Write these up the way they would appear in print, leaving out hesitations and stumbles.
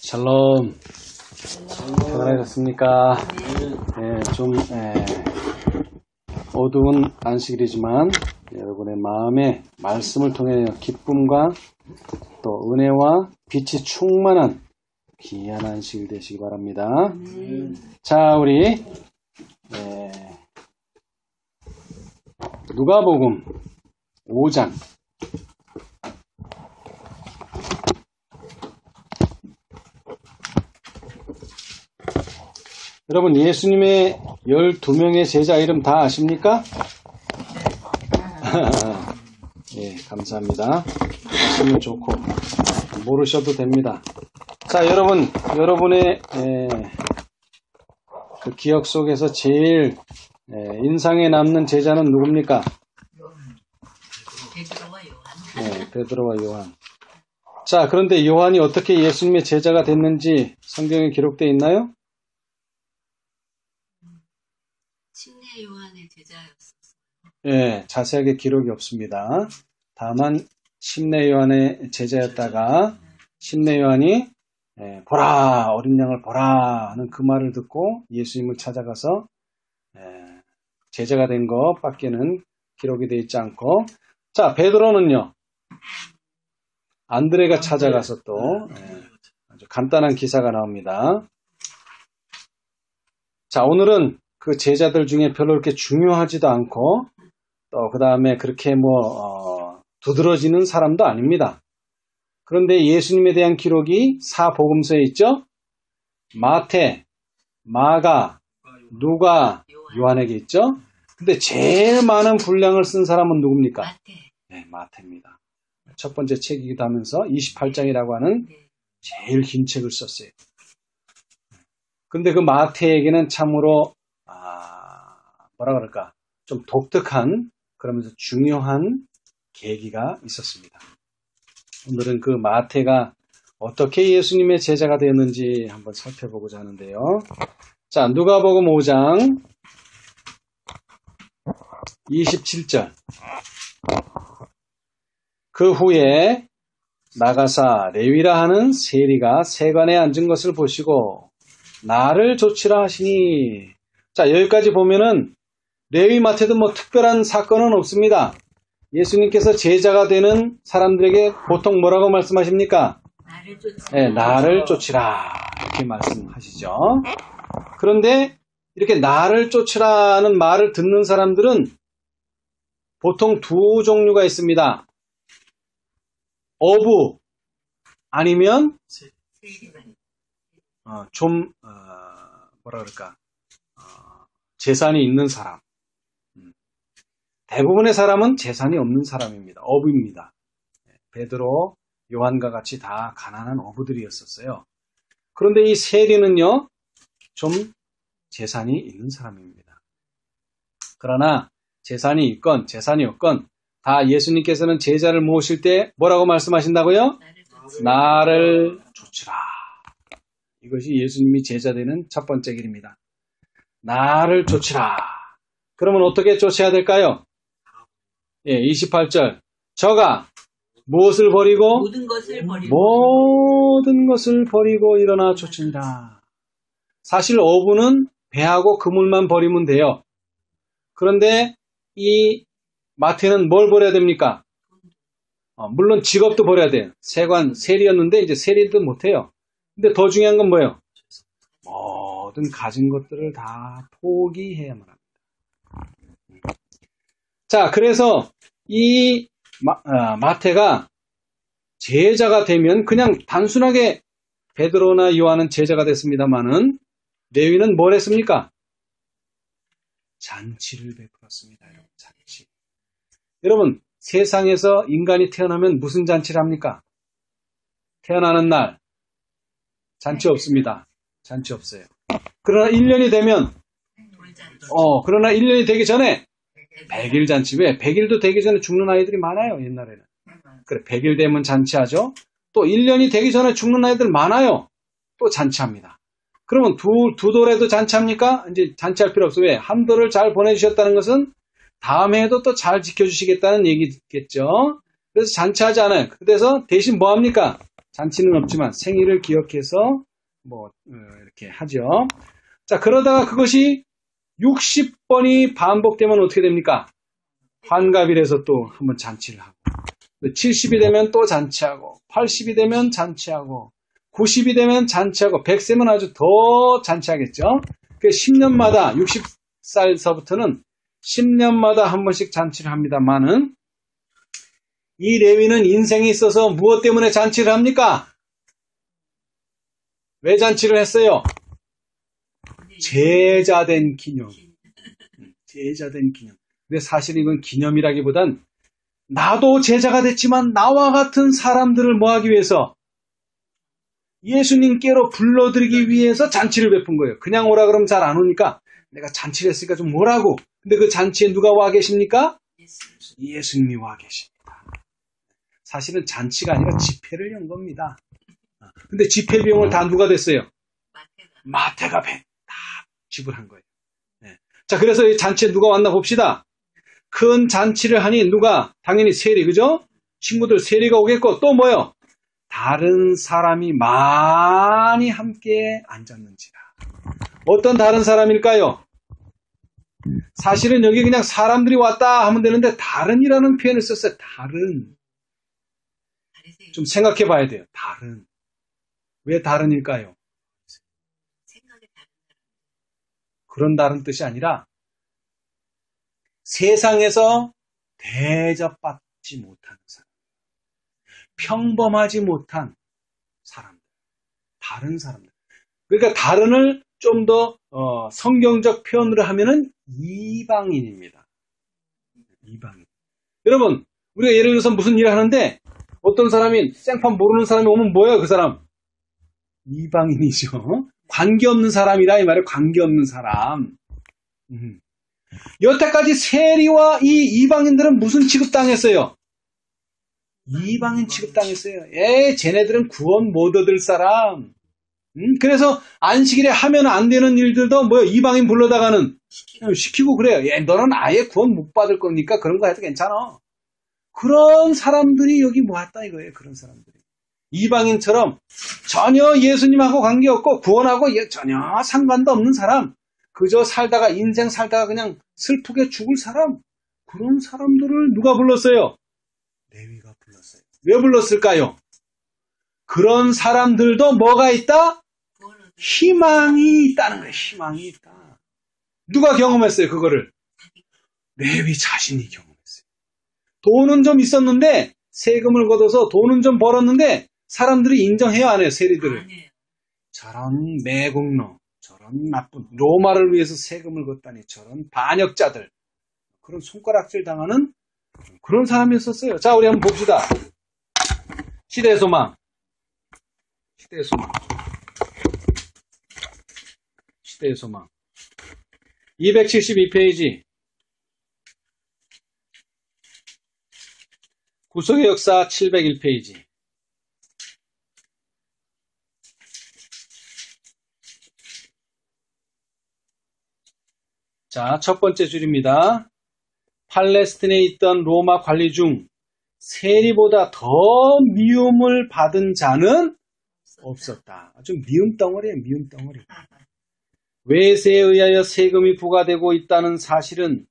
샬롬. 편안하셨습니까? 네, 좀 어두운 안식일이지만 여러분의 마음에 말씀을 통해 기쁨과 또 은혜와 빛이 충만한 귀한 안식일 되시기 바랍니다. 자, 우리 누가복음 5장 여러분, 예수님의 12명의 제자 이름 다 아십니까? 예, 감사합니다. 아시면 좋고 모르셔도 됩니다. 자, 여러분의 그 기억 속에서 제일 인상에 남는 제자는 누굽니까? 베드로와 요한. 네, 베드로와 요한. 자, 그런데 요한이 어떻게 예수님의 제자가 됐는지 성경에 기록되어 있나요? 침례 요한의 제자였었어요. 예, 자세하게 기록이 없습니다. 다만 침례 요한의 제자였다가 침례 요한이 보라, 어린 양을 보라 하는 그 말을 듣고 예수님을 찾아가서 제자가 된 것밖에는 기록이 되어 있지 않고, 자, 베드로는요, 안드레가 찾아가서 또 아주 간단한 기사가 나옵니다. 자, 오늘은 그 제자들 중에 별로 그렇게 중요하지도 않고 또 그 다음에 그렇게 두드러지는 사람도 아닙니다. 그런데 예수님에 대한 기록이 사복음서에 있죠. 마태, 마가, 누가, 요한에게 있죠. 근데 제일 많은 분량을 쓴 사람은 누굽니까? 마태. 네, 마태입니다. 첫 번째 책이기도 하면서 28장이라고 하는 제일 긴 책을 썼어요. 근데 그 마태에게는 참으로 뭐라 그럴까, 좀 독특한, 그러면서 중요한 계기가 있었습니다. 오늘은 그 마태가 어떻게 예수님의 제자가 되었는지 한번 살펴보고자 하는데요. 자, 누가복음 5장 27절. 그 후에 나가사 레위라 하는 세리가 세관에 앉은 것을 보시고 나를 좇으라 하시니. 자, 여기까지 보면은 레위 마태도 특별한 사건은 없습니다. 예수님께서 제자가 되는 사람들에게 보통 뭐라고 말씀하십니까? 나를 쫓으라. 네, 나를 쫓으라 이렇게 말씀하시죠. 그런데 이렇게 나를 쫓으라는 말을 듣는 사람들은 보통 두 종류가 있습니다. 어부 아니면 뭐라 그럴까, 재산이 있는 사람. 대부분의 사람은 재산이 없는 사람입니다. 어부입니다. 베드로, 요한과 같이 다 가난한 어부들이었었어요. 그런데 이 세리는요, 좀 재산이 있는 사람입니다. 그러나 재산이 있건 재산이 없건 다 예수님께서는 제자를 모으실 때 뭐라고 말씀하신다고요? 나를 쫓으라. 이것이 예수님이 제자 되는 첫 번째 길입니다. 나를 쫓으라. 그러면 어떻게 쫓아야 될까요? 예, 28절. 저가 무엇을 버리고? 모든 것을 버리고 일어나 쫓으니라. 사실 어부는 배하고 그물만 버리면 돼요. 그런데 이 마태는 뭘 버려야 됩니까? 물론 직업도 버려야 돼요. 세리였는데 이제 세리도 못해요. 근데 더 중요한 건 뭐예요? 모든 가진 것들을 다 포기해야만 합니다. 자, 그래서 이 마태가 제자가 되면 그냥 단순하게 베드로나 요한은 제자가 됐습니다만은 레위는 뭘 했습니까? 잔치를 베풀었습니다. 여러분, 잔치. 여러분, 세상에서 인간이 태어나면 무슨 잔치를 합니까? 태어나는 날 잔치 없습니다. 잔치 없어요. 그러나 1년이 되면 그러나 1년이 되기 전에 100일 잔치. 왜? 100일도 되기 전에 죽는 아이들이 많아요, 옛날에는. 그래, 100일 되면 잔치하죠. 또 1년이 되기 전에 죽는 아이들 많아요. 또 잔치합니다. 그러면 두 돌에도 잔치합니까? 이제 잔치할 필요 없어요. 왜? 한 돌을 잘 보내주셨다는 것은 다음 해에도 또 잘 지켜주시겠다는 얘기겠죠. 그래서 잔치하지 않아요. 그래서 대신 뭐 합니까? 잔치는 없지만 생일을 기억해서 이렇게 하죠. 자, 그러다가 그것이 60번이 반복되면 어떻게 됩니까? 환갑일에서 또 한번 잔치를 하고, 70이 되면 또 잔치하고, 80이 되면 잔치하고, 90이 되면 잔치하고, 100세면 아주 더 잔치하겠죠. 그 10년마다 60살서부터는 10년마다 한 번씩 잔치를 합니다만은, 이 레위는 인생에 있어서 무엇 때문에 잔치를 합니까? 왜 잔치를 했어요? 제자된 기념. 제자된 기념. 근데 사실 이건 기념이라기보단 나도 제자가 됐지만 나와 같은 사람들을 뭐하기 위해서? 예수님께로 불러들이기 위해서 잔치를 베푼 거예요. 그냥 오라 그러면 잘 안 오니까 내가 잔치를 했으니까 좀 오라고. 근데 그 잔치에 누가 와 계십니까? 예수님이 와 계십니다. 사실은 잔치가 아니라 집회를 연 겁니다. 근데 집회 비용을 다 누가 냈어요? 마태가 다 지불한 거예요. 네. 자, 그래서 이 잔치에 누가 왔나 봅시다. 큰 잔치를 하니 누가? 당연히 세리, 그죠? 친구들 세리가 오겠고, 또 뭐요? 다른 사람이 많이 함께 앉았는지라. 어떤 다른 사람일까요? 사실은 여기 그냥 사람들이 왔다 하면 되는데 다른이라는 표현을 썼어요. 다른. 좀 생각해 봐야 돼요. 다른. 왜 다른일까요? 그런 다른 뜻이 아니라 세상에서 대접받지 못하는 사람, 평범하지 못한 사람들, 다른 사람들. 그러니까 다른을 좀 더 성경적 표현으로 하면은 이방인입니다. 이방인. 여러분, 우리가 예를 들어서 무슨 일을 하는데 어떤 사람이 생판 모르는 사람이 오면 뭐예요, 그 사람? 이방인이죠. 관계없는 사람이라 이 말이에요. 관계없는 사람. 여태까지 세리와 이 이방인들은 무슨 취급당했어요? 이방인 취급당했어요. 쟤네들은 구원 못 얻을 사람. 그래서 안식일에 하면 안 되는 일들도 뭐요? 이방인 불러다가는 시키고 그래요. 너는 아예 구원 못 받을 거니까 그런 거 해도 괜찮아. 그런 사람들이 여기 모았다 이거예요. 그런 사람들이. 이방인처럼 전혀 예수님하고 관계없고 구원하고 전혀 상관도 없는 사람, 그저 살다가 인생 살다가 그냥 슬프게 죽을 사람, 그런 사람들을 누가 불렀어요? 레위가 불렀어요. 왜 불렀을까요? 그런 사람들도 뭐가 있다? 희망이 있다는 거예요. 희망이 있다. 누가 경험했어요? 그거를? 레위 자신이 경험했어요. 돈은 좀 있었는데 세금을 걷어서 돈은 좀 벌었는데 사람들이 인정해요, 안 해요? 세리들을. 저런 매국노, 저런 나쁜 로마를 위해서 세금을 걷다니 저런 반역자들, 그런 손가락질 당하는 그런 사람이었었어요. 자, 우리 한번 봅시다. 시대의 소망. 시대의 소망. 시대의 소망. 272페이지. 구속의 역사 701페이지. 자, 첫 번째 줄입니다. 팔레스틴에 있던 로마 관리 중 세리보다 더 미움을 받은 자는 없었다. 아주 미움 덩어리예요, 미움 덩어리. 외세에 의하여 세금이 부과되고 있다는 사실은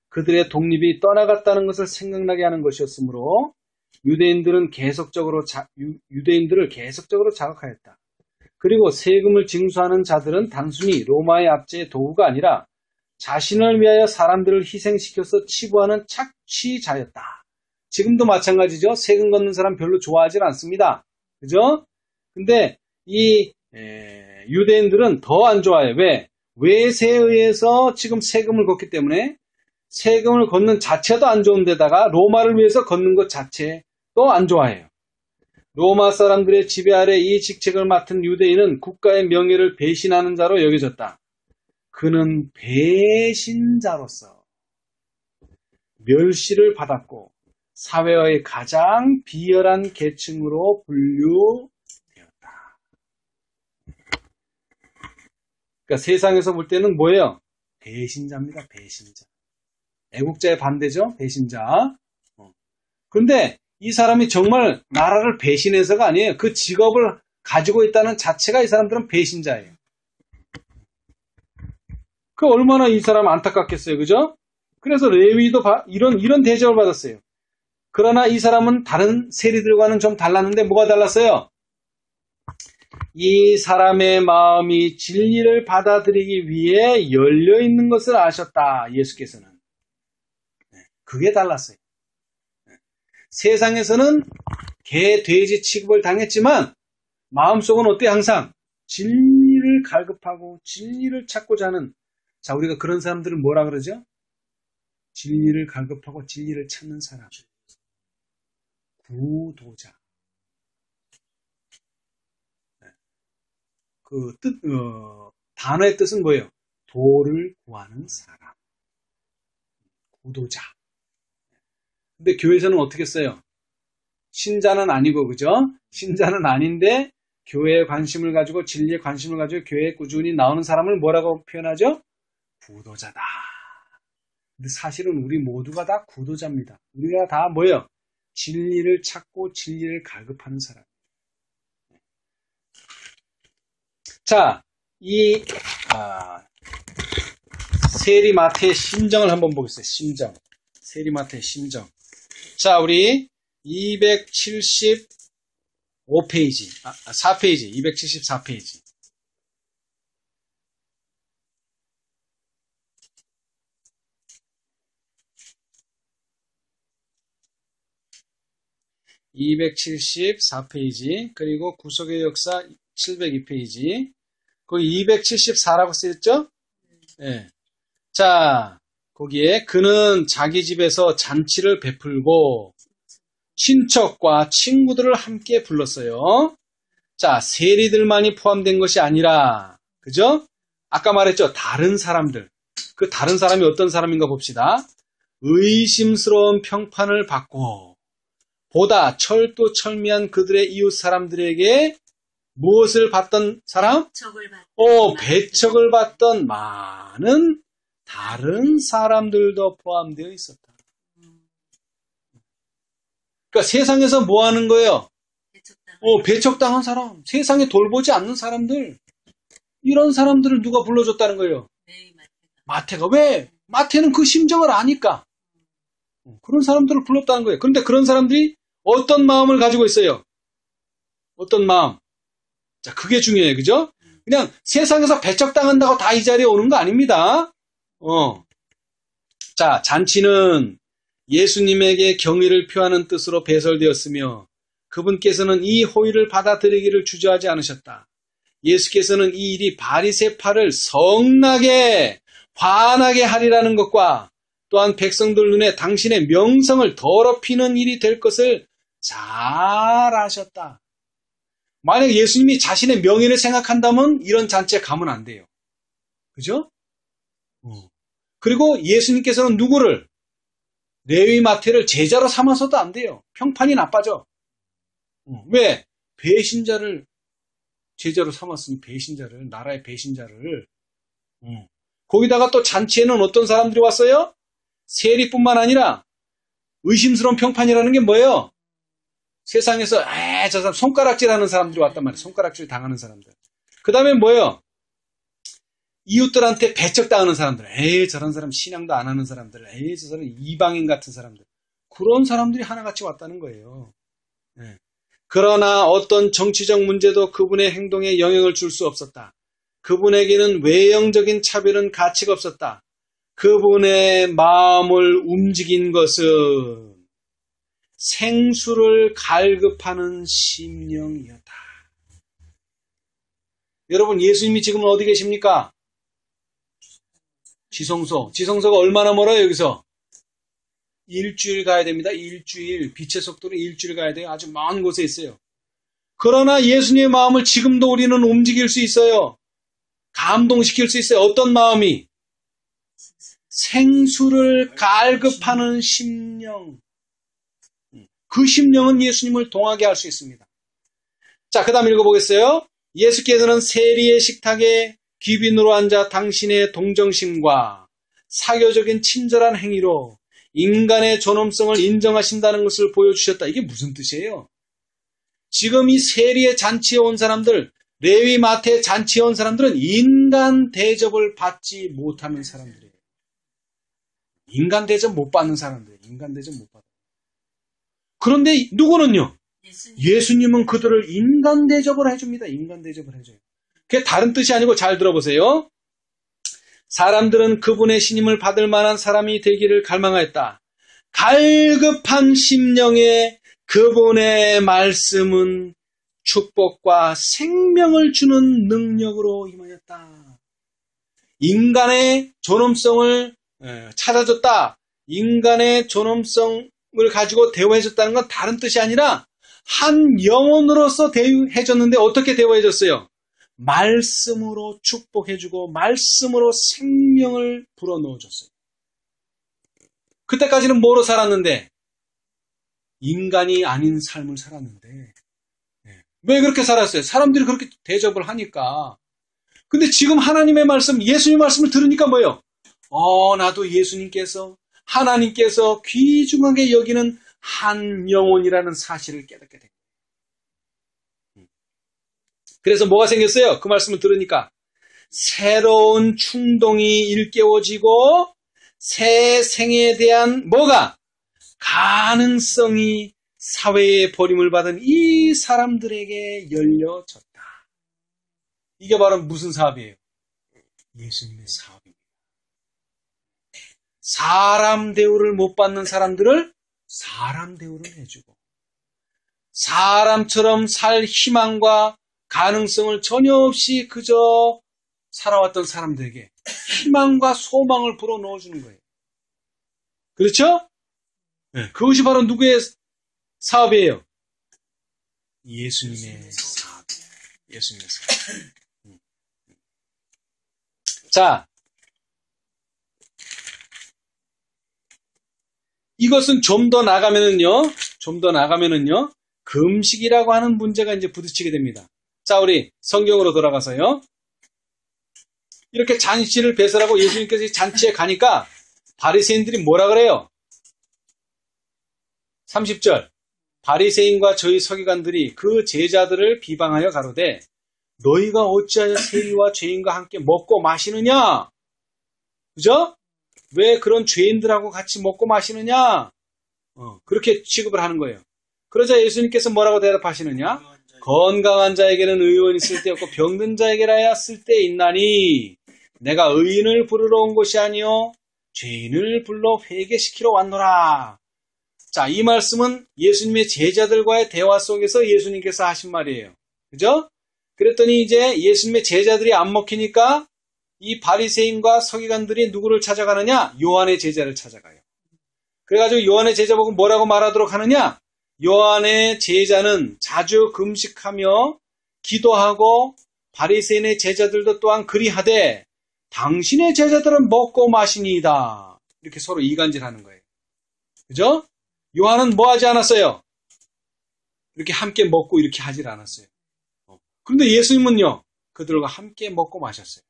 그들의 독립이 떠나갔다는 것을 생각나게 하는 것이었으므로 유대인들을 계속적으로 자극하였다. 그리고 세금을 징수하는 자들은 단순히 로마의 압제의 도구가 아니라 자신을 위하여 사람들을 희생시켜서 치부하는 착취자였다. 지금도 마찬가지죠. 세금 걷는 사람 별로 좋아하지 않습니다. 그죠? 근데 이 유대인들은 더 안 좋아해요. 왜? 외세에 의해서 지금 세금을 걷기 때문에 세금을 걷는 자체도 안 좋은데다가 로마를 위해서 걷는 것 자체도 안 좋아해요. 로마 사람들의 지배 아래 이 직책을 맡은 유대인은 국가의 명예를 배신하는 자로 여겨졌다. 그는 배신자로서 멸시를 받았고 사회의 가장 비열한 계층으로 분류되었다. 그러니까 세상에서 볼 때는 뭐예요? 배신자입니다. 배신자. 애국자의 반대죠. 배신자. 그런데 이 사람이 정말 나라를 배신해서가 아니에요. 그 직업을 가지고 있다는 자체가 이 사람들은 배신자예요. 그 얼마나 이 사람 안타깝겠어요. 그죠? 그래서 레위도 이런 대접을 받았어요. 그러나 이 사람은 다른 세리들과는 좀 달랐는데 뭐가 달랐어요? 이 사람의 마음이 진리를 받아들이기 위해 열려있는 것을 아셨다. 예수께서는. 그게 달랐어요. 세상에서는 개, 돼지 취급을 당했지만 마음속은 어때 항상? 진리를 갈급하고 진리를 찾고자 하는, 자, 우리가 그런 사람들을 뭐라 그러죠? 진리를 갈급하고 진리를 찾는 사람. 구도자. 그 단어의 뜻은 뭐예요? 도를 구하는 사람. 구도자. 근데 교회에서는 어떻게 써요? 신자는 아니고, 그죠? 신자는 아닌데, 교회에 관심을 가지고, 진리에 관심을 가지고, 교회에 꾸준히 나오는 사람을 뭐라고 표현하죠? 구도자다. 근데 사실은 우리 모두가 다 구도자입니다. 우리가 다 뭐예요? 진리를 찾고, 진리를 갈급하는 사람. 자, 이 세리마태의 심정을 한번 보겠어요. 심정. 세리마태의 심정. 자, 우리 275페이지, 4페이지, 274페이지. (274페이지) 그리고 구속의 역사 702페이지. 거기 274라고 쓰였죠? 네. 자, 거기에 그는 자기 집에서 잔치를 베풀고 친척과 친구들을 함께 불렀어요. 자, 세리들만이 포함된 것이 아니라, 그죠? 아까 말했죠? 다른 사람들. 그 다른 사람이 어떤 사람인가 봅시다. 의심스러운 평판을 받고 보다 철두철미한 그들의 이웃 사람들에게 무엇을 받던 사람? 배척을 받던 많은 다른 사람들도 포함되어 있었다. 그러니까 세상에서 뭐 하는 거예요? 배척당한 사람. 세상에 돌보지 않는 사람들. 이런 사람들을 누가 불러줬다는 거예요? 마태가. 왜? 마태는 그 심정을 아니까. 그런 사람들을 불렀다는 거예요. 그런데 그런 사람들이 어떤 마음을 가지고 있어요? 어떤 마음? 자, 그게 중요해요. 그죠? 그냥 세상에서 배척당한다고 다 이 자리에 오는 거 아닙니다. 자, 잔치는 예수님에게 경의를 표하는 뜻으로 배설되었으며 그분께서는 이 호의를 받아들이기를 주저하지 않으셨다. 예수께서는 이 일이 바리새파를 성나게 화나게 하리라는 것과 또한 백성들 눈에 당신의 명성을 더럽히는 일이 될 것을 잘 아셨다. 만약 예수님이 자신의 명예를 생각한다면 이런 잔치에 가면 안 돼요. 그죠? 그리고 예수님께서는 누구를? 레위 마태를 제자로 삼아서도 안 돼요. 평판이 나빠져. 왜? 배신자를 제자로 삼았으니 배신자를, 나라의 배신자를. 거기다가 또 잔치에는 어떤 사람들이 왔어요? 세리뿐만 아니라 의심스러운 평판이라는 게 뭐예요? 세상에서 저 사람 손가락질하는 사람들이 왔단 말이에요. 손가락질 당하는 사람들. 그 다음에 뭐예요? 이웃들한테 배척당하는 사람들. 저런 사람 신앙도 안 하는 사람들. 저 사람 이방인 같은 사람들. 그런 사람들이 하나같이 왔다는 거예요. 네. 그러나 어떤 정치적 문제도 그분의 행동에 영향을 줄 수 없었다. 그분에게는 외형적인 차별은 가치가 없었다. 그분의 마음을 움직인 것은 생수를 갈급하는 심령이었다. 여러분, 예수님이 지금 어디 계십니까? 지성소. 지성소가 얼마나 멀어요, 여기서? 일주일 가야 됩니다. 일주일. 빛의 속도로 일주일 가야 돼요. 아주 먼 곳에 있어요. 그러나 예수님의 마음을 지금도 우리는 움직일 수 있어요. 감동시킬 수 있어요. 어떤 마음이? 생수를 갈급하는 심령. 그 심령은 예수님을 동하게 할 수 있습니다. 자, 그 다음 읽어보겠어요. 예수께서는 세리의 식탁에 귀빈으로 앉아 당신의 동정심과 사교적인 친절한 행위로 인간의 존엄성을 인정하신다는 것을 보여주셨다. 이게 무슨 뜻이에요? 지금 이 세리의 잔치에 온 사람들, 레위 마태의 잔치에 온 사람들은 인간 대접을 받지 못하는 사람들이에요. 인간 대접 못 받는 사람들이에요. 인간 대접 못 받아요. 그런데 누구는요? 예수님은 그들을 인간 대접을 해줍니다. 인간 대접을 해줘요. 그게 다른 뜻이 아니고 잘 들어보세요. 사람들은 그분의 신임을 받을 만한 사람이 되기를 갈망하였다. 갈급한 심령에 그분의 말씀은 축복과 생명을 주는 능력으로 임하였다. 인간의 존엄성을 찾아줬다. 인간의 존엄성을 가지고 대우해줬다는 건 다른 뜻이 아니라 한 영혼으로서 대우해줬는데 어떻게 대우해줬어요? 말씀으로 축복해주고 말씀으로 생명을 불어넣어줬어요. 그때까지는 뭐로 살았는데? 인간이 아닌 삶을 살았는데 왜 그렇게 살았어요? 사람들이 그렇게 대접을 하니까. 근데 지금 하나님의 말씀, 예수님 말씀을 들으니까 뭐예요? 나도 예수님께서 하나님께서 귀중하게 여기는 한 영혼이라는 사실을 깨닫게 됩니다. 그래서 뭐가 생겼어요? 그 말씀을 들으니까 새로운 충동이 일깨워지고 새 생에 대한 뭐가? 가능성이 사회의 버림을 받은 이 사람들에게 열려졌다. 이게 바로 무슨 사업이에요? 예수님의 사업입니다. 사람 대우를 못 받는 사람들을 사람 대우를 해주고 사람처럼 살 희망과 가능성을 전혀 없이 그저 살아왔던 사람들에게 희망과 소망을 불어넣어주는 거예요. 그렇죠? 네, 그것이 바로 누구의 사업이에요? 예수님의 사업이에요. 예수님의 사업. 자, 이것은 좀 더 나가면은요, 금식이라고 하는 문제가 이제 부딪히게 됩니다. 자, 우리 성경으로 돌아가서요. 이렇게 잔치를 배설하고 예수님께서 잔치에 가니까 바리새인들이 뭐라 그래요? 30절. 바리새인과 저희 서기관들이 그 제자들을 비방하여 가로되 너희가 어찌하여 세리와 죄인과 함께 먹고 마시느냐? 그죠? 왜 그런 죄인들하고 같이 먹고 마시느냐? 그렇게 취급을 하는 거예요. 그러자 예수님께서 뭐라고 대답하시느냐? 건강한 자에게는 의원이 쓸데없고 병든 자에게라야 쓸데 있나니 내가 의인을 부르러 온 것이 아니요 죄인을 불러 회개시키러 왔노라. 자, 이 말씀은 예수님의 제자들과의 대화 속에서 예수님께서 하신 말이에요. 그죠? 그랬더니 이제 예수님의 제자들이 안 먹히니까 이 바리새인과 서기관들이 누구를 찾아가느냐? 요한의 제자를 찾아가요. 그래가지고 요한의 제자 보고 뭐라고 말하도록 하느냐? 요한의 제자는 자주 금식하며 기도하고 바리새인의 제자들도 또한 그리하되 당신의 제자들은 먹고 마시니이다. 이렇게 서로 이간질하는 거예요. 그죠? 요한은 뭐 하지 않았어요? 이렇게 함께 먹고 이렇게 하질 않았어요. 그런데 예수님은요, 그들과 함께 먹고 마셨어요.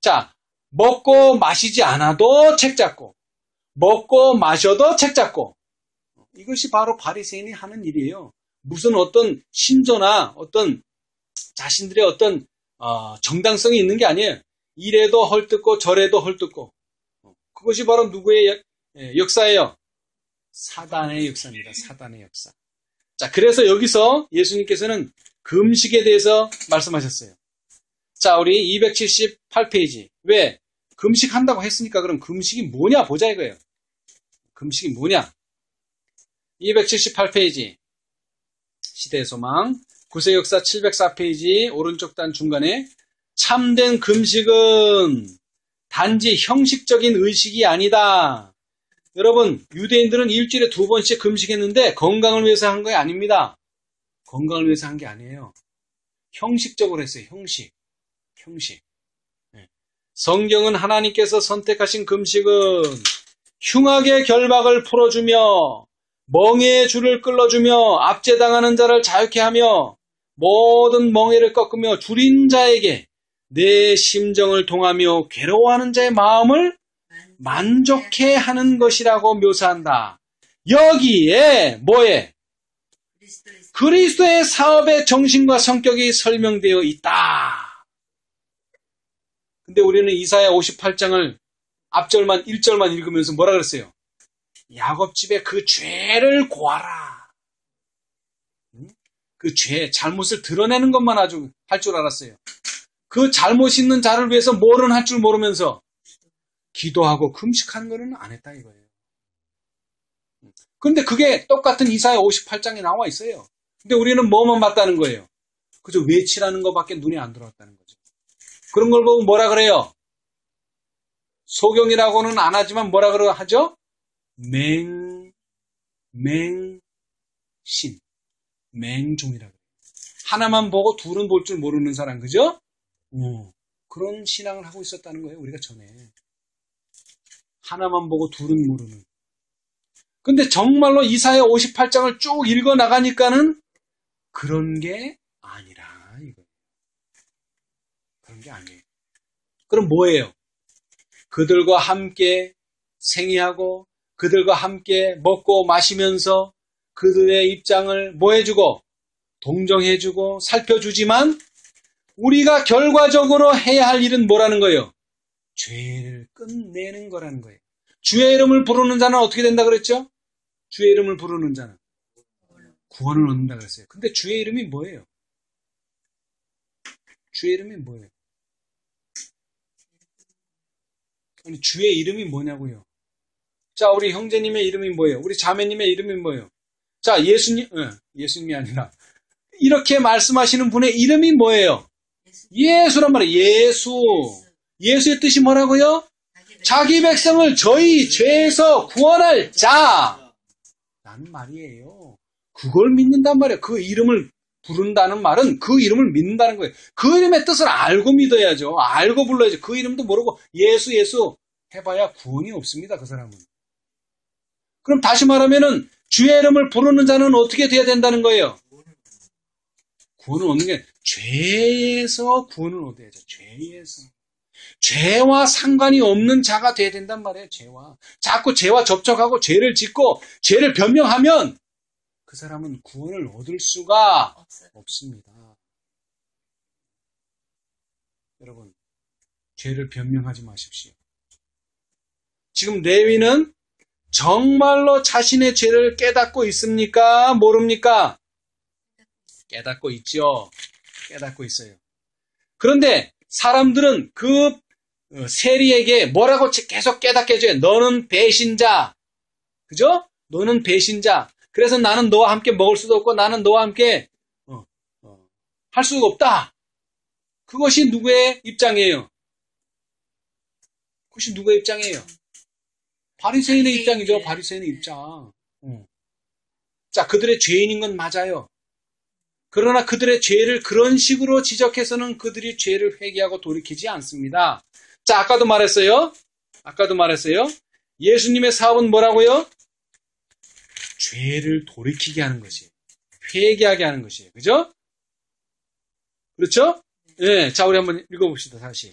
자, 먹고 마시지 않아도 책 잡고, 먹고 마셔도 책 잡고, 이것이 바로 바리새인이 하는 일이에요. 무슨 어떤 신조나 어떤 자신들의 어떤 정당성이 있는 게 아니에요. 이래도 헐뜯고 저래도 헐뜯고. 그것이 바로 누구의 역사예요? 사단의 역사입니다. 사단의 역사. 자, 그래서 여기서 예수님께서는 금식에 대해서 말씀하셨어요. 자, 우리 278페이지. 왜? 금식한다고 했으니까 그럼 금식이 뭐냐 보자 이거예요. 금식이 뭐냐? 278페이지. 시대의 소망. 구세 역사 704페이지 오른쪽 단 중간에 참된 금식은 단지 형식적인 의식이 아니다. 여러분, 유대인들은 일주일에 2번씩 금식했는데 건강을 위해서 한 게 아닙니다. 건강을 위해서 한 게 아니에요. 형식적으로 했어요. 형식. 성경은 하나님께서 선택하신 금식은 흉악의 결박을 풀어주며 멍에의 줄을 끌어주며 압제당하는 자를 자유케 하며 모든 멍에를 꺾으며 줄인 자에게 내 심정을 통하며 괴로워하는 자의 마음을 만족해 하는 것이라고 묘사한다. 여기에 뭐에? 그리스도의 사업의 정신과 성격이 설명되어 있다. 근데 우리는 이사야 58장을 앞절만 1절만 읽으면서 뭐라 그랬어요? 야곱집에 그 죄를 고하라. 그 죄, 잘못을 드러내는 것만 아주 할 줄 알았어요. 그 잘못 있는 자를 위해서 뭐는 할 줄 모르면서 기도하고 금식하는 거는 안 했다 이거예요. 그런데 그게 똑같은 이사야 58장에 나와 있어요. 근데 우리는 뭐만 봤다는 거예요? 그저 외치라는 것밖에 눈에 안 들어왔다는 거죠. 그런 걸 보고 뭐라 그래요? 소경이라고는 안 하지만 뭐라 그러 하죠? 맹종이라고. 하나만 보고 둘은 볼 줄 모르는 사람, 그죠? 그런 신앙을 하고 있었다는 거예요, 우리가 전에. 하나만 보고 둘은 모르는. 근데 정말로 이사야 58장을 쭉 읽어 나가니까는 그런 게 아니라, 이거. 그런 게 아니에요. 그럼 뭐예요? 그들과 함께 생애하고, 그들과 함께 먹고 마시면서 그들의 입장을 뭐 해주고, 동정해주고, 살펴주지만, 우리가 결과적으로 해야 할 일은 뭐라는 거예요? 죄를 끝내는 거라는 거예요. 주의 이름을 부르는 자는 어떻게 된다 그랬죠? 주의 이름을 부르는 자는 구원을 얻는다 그랬어요. 근데 주의 이름이 뭐예요? 주의 이름이 뭐예요? 아니, 주의 이름이 뭐냐고요? 자, 우리 형제님의 이름이 뭐예요? 우리 자매님의 이름이 뭐예요? 자, 예수님이 아니라 이렇게 말씀하시는 분의 이름이 뭐예요? 예수란 말이에요. 예수의 뜻이 뭐라고요? 자기 백성을 저희 죄에서 구원할 자 라는 말이에요. 그걸 믿는단 말이에요. 그 이름을 부른다는 말은 그 이름을 믿는다는 거예요. 그 이름의 뜻을 알고 믿어야죠. 알고 불러야죠. 그 이름도 모르고 예수 해봐야 구원이 없습니다. 그 사람은. 그럼 다시 말하면은 주의 이름을 부르는 자는 어떻게 돼야 된다는 거예요? 구원을 얻는 게 죄에서 구원을 얻어야죠. 죄에서. 죄와 상관이 없는 자가 돼야 된단 말이에요. 죄와. 자꾸 죄와 접촉하고 죄를 짓고 죄를 변명하면 그 사람은 구원을 얻을 수가 없습니다. 여러분, 죄를 변명하지 마십시오. 지금 레위는 정말로 자신의 죄를 깨닫고 있습니까? 모릅니까? 깨닫고 있죠. 깨닫고 있어요. 그런데 사람들은 그 세리에게 뭐라고 계속 깨닫게 해줘요? 너는 배신자. 그죠? 너는 배신자. 그래서 나는 너와 함께 먹을 수도 없고 나는 너와 함께 할 수가 없다. 그것이 누구의 입장이에요? 그것이 누구의 입장이에요? 바리새인의 입장이죠. 바리새인의 입장. 자, 그들의 죄인인 건 맞아요. 그러나 그들의 죄를 그런 식으로 지적해서는 그들이 죄를 회개하고 돌이키지 않습니다. 자, 아까도 말했어요. 예수님의 사업은 뭐라고요? 죄를 돌이키게 하는 것이에요. 회개하게 하는 것이에요. 그죠? 그렇죠? 네. 자, 우리 한번 읽어봅시다. 다시.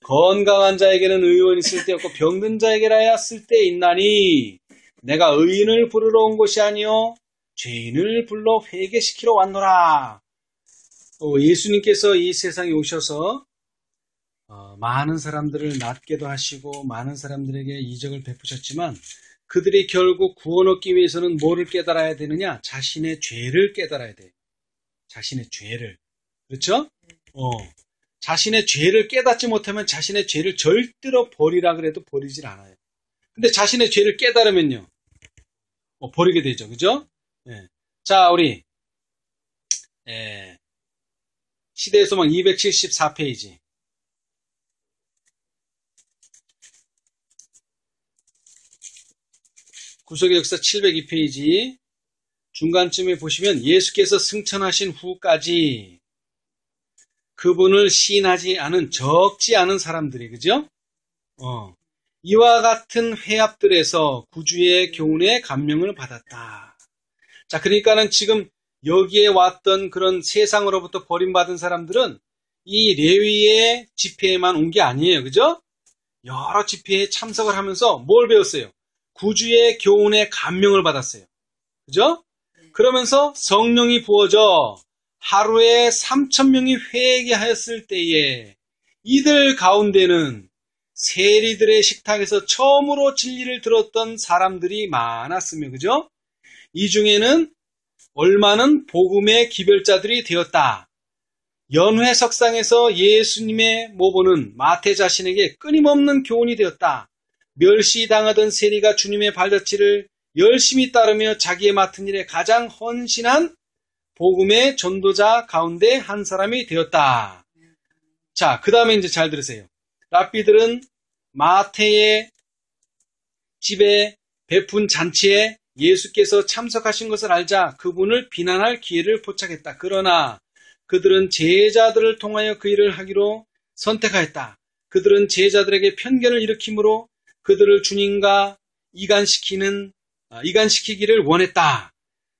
건강한 자에게는 의원 있을 때 없고 병든 자에게라야 쓸 때 있나니 내가 의인을 부르러 온 것이 아니요 죄인을 불러 회개시키러 왔노라. 예수님께서 이 세상에 오셔서 많은 사람들을 낫게도 하시고 많은 사람들에게 이적을 베푸셨지만 그들이 결국 구원 얻기 위해서는 뭐를 깨달아야 되느냐? 자신의 죄를 깨달아야 돼요. 자신의 죄를. 그렇죠? 자신의 죄를 깨닫지 못하면 자신의 죄를 절대로 버리라 그래도 버리질 않아요. 근데 자신의 죄를 깨달으면요. 버리게 되죠. 그죠? 예. 자, 우리 시대의 소망 274페이지. 구속의 역사 702페이지 중간쯤에 보시면 예수께서 승천하신 후까지 그분을 시인하지 않은 적지 않은 사람들이, 그죠? 이와 같은 회합들에서 구주의 교훈에 감명을 받았다. 자, 그러니까는 지금 여기에 왔던 그런 세상으로부터 버림받은 사람들은 이 레위의 집회에만 온 게 아니에요. 그죠? 여러 집회에 참석을 하면서 뭘 배웠어요? 구주의 교훈에 감명을 받았어요. 그죠? 그러면서 성령이 부어져 하루에 3,000명이 회개하였을 때에 이들 가운데는 세리들의 식탁에서 처음으로 진리를 들었던 사람들이 많았으며, 그죠? 이 중에는 얼마는 복음의 기별자들이 되었다. 연회 석상에서 예수님의 모보는 마태 자신에게 끊임없는 교훈이 되었다. 멸시당하던 세리가 주님의 발자취를 열심히 따르며 자기의 맡은 일에 가장 헌신한 복음의 전도자 가운데 한 사람이 되었다. 자, 그 다음에 이제 잘 들으세요. 랍비들은 마태의 집에 베푼 잔치에 예수께서 참석하신 것을 알자 그분을 비난할 기회를 포착했다. 그러나 그들은 제자들을 통하여 그 일을 하기로 선택하였다. 그들은 제자들에게 편견을 일으키므로 그들을 주님과 이간시키기를 원했다.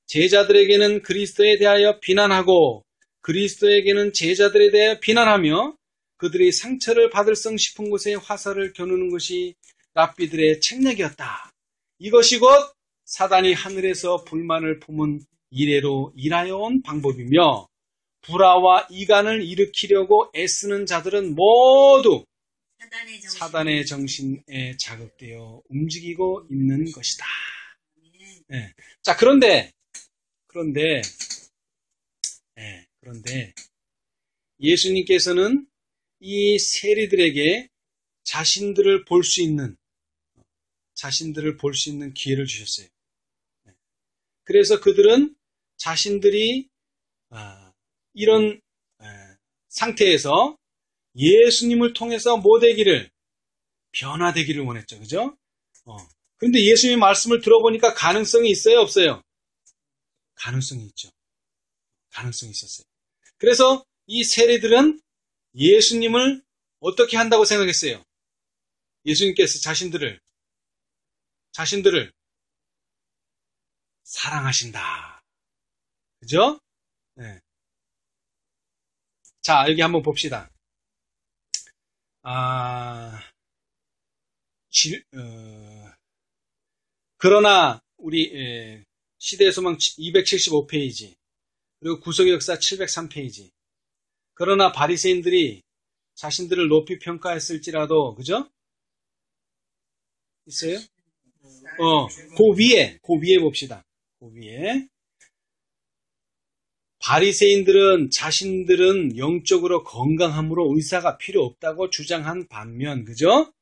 제자들에게는 그리스도에 대하여 비난하고 그리스도에게는 제자들에 대하여 비난하며 그들이 상처를 받을성 싶은 곳에 화살을 겨누는 것이 랍비들의 책략이었다. 이것이 곧 사단이 하늘에서 불만을 품은 이래로 일하여 온 방법이며 불화와 이간을 일으키려고 애쓰는 자들은 모두 사단의 정신에 자극되어 움직이고 있는 것이다. 네. 자, 그런데 예수님께서는 이 세리들에게 자신들을 볼 수 있는 기회를 주셨어요. 그래서 그들은 자신들이 이런 상태에서 예수님을 통해서 변화되기를 원했죠. 그죠? 그런데 예수님의 말씀을 들어보니까 가능성이 있어요? 없어요? 가능성이 있죠. 가능성이 있었어요. 그래서 이 세리들은 예수님을 어떻게 한다고 생각했어요? 예수님께서 자신들을 사랑하신다. 그죠? 네. 자, 여기 한번 봅시다. 그러나 우리 시대의 소망 275페이지 그리고 구속의 역사 703페이지. 그러나 바리새인들이 자신들을 높이 평가했을지라도, 그죠? 있어요? 그 위에 봅시다. 그 위에. 바리새인들은 자신들은 영적으로 건강함으로 의사가 필요 없다고 주장한 반면, 그죠?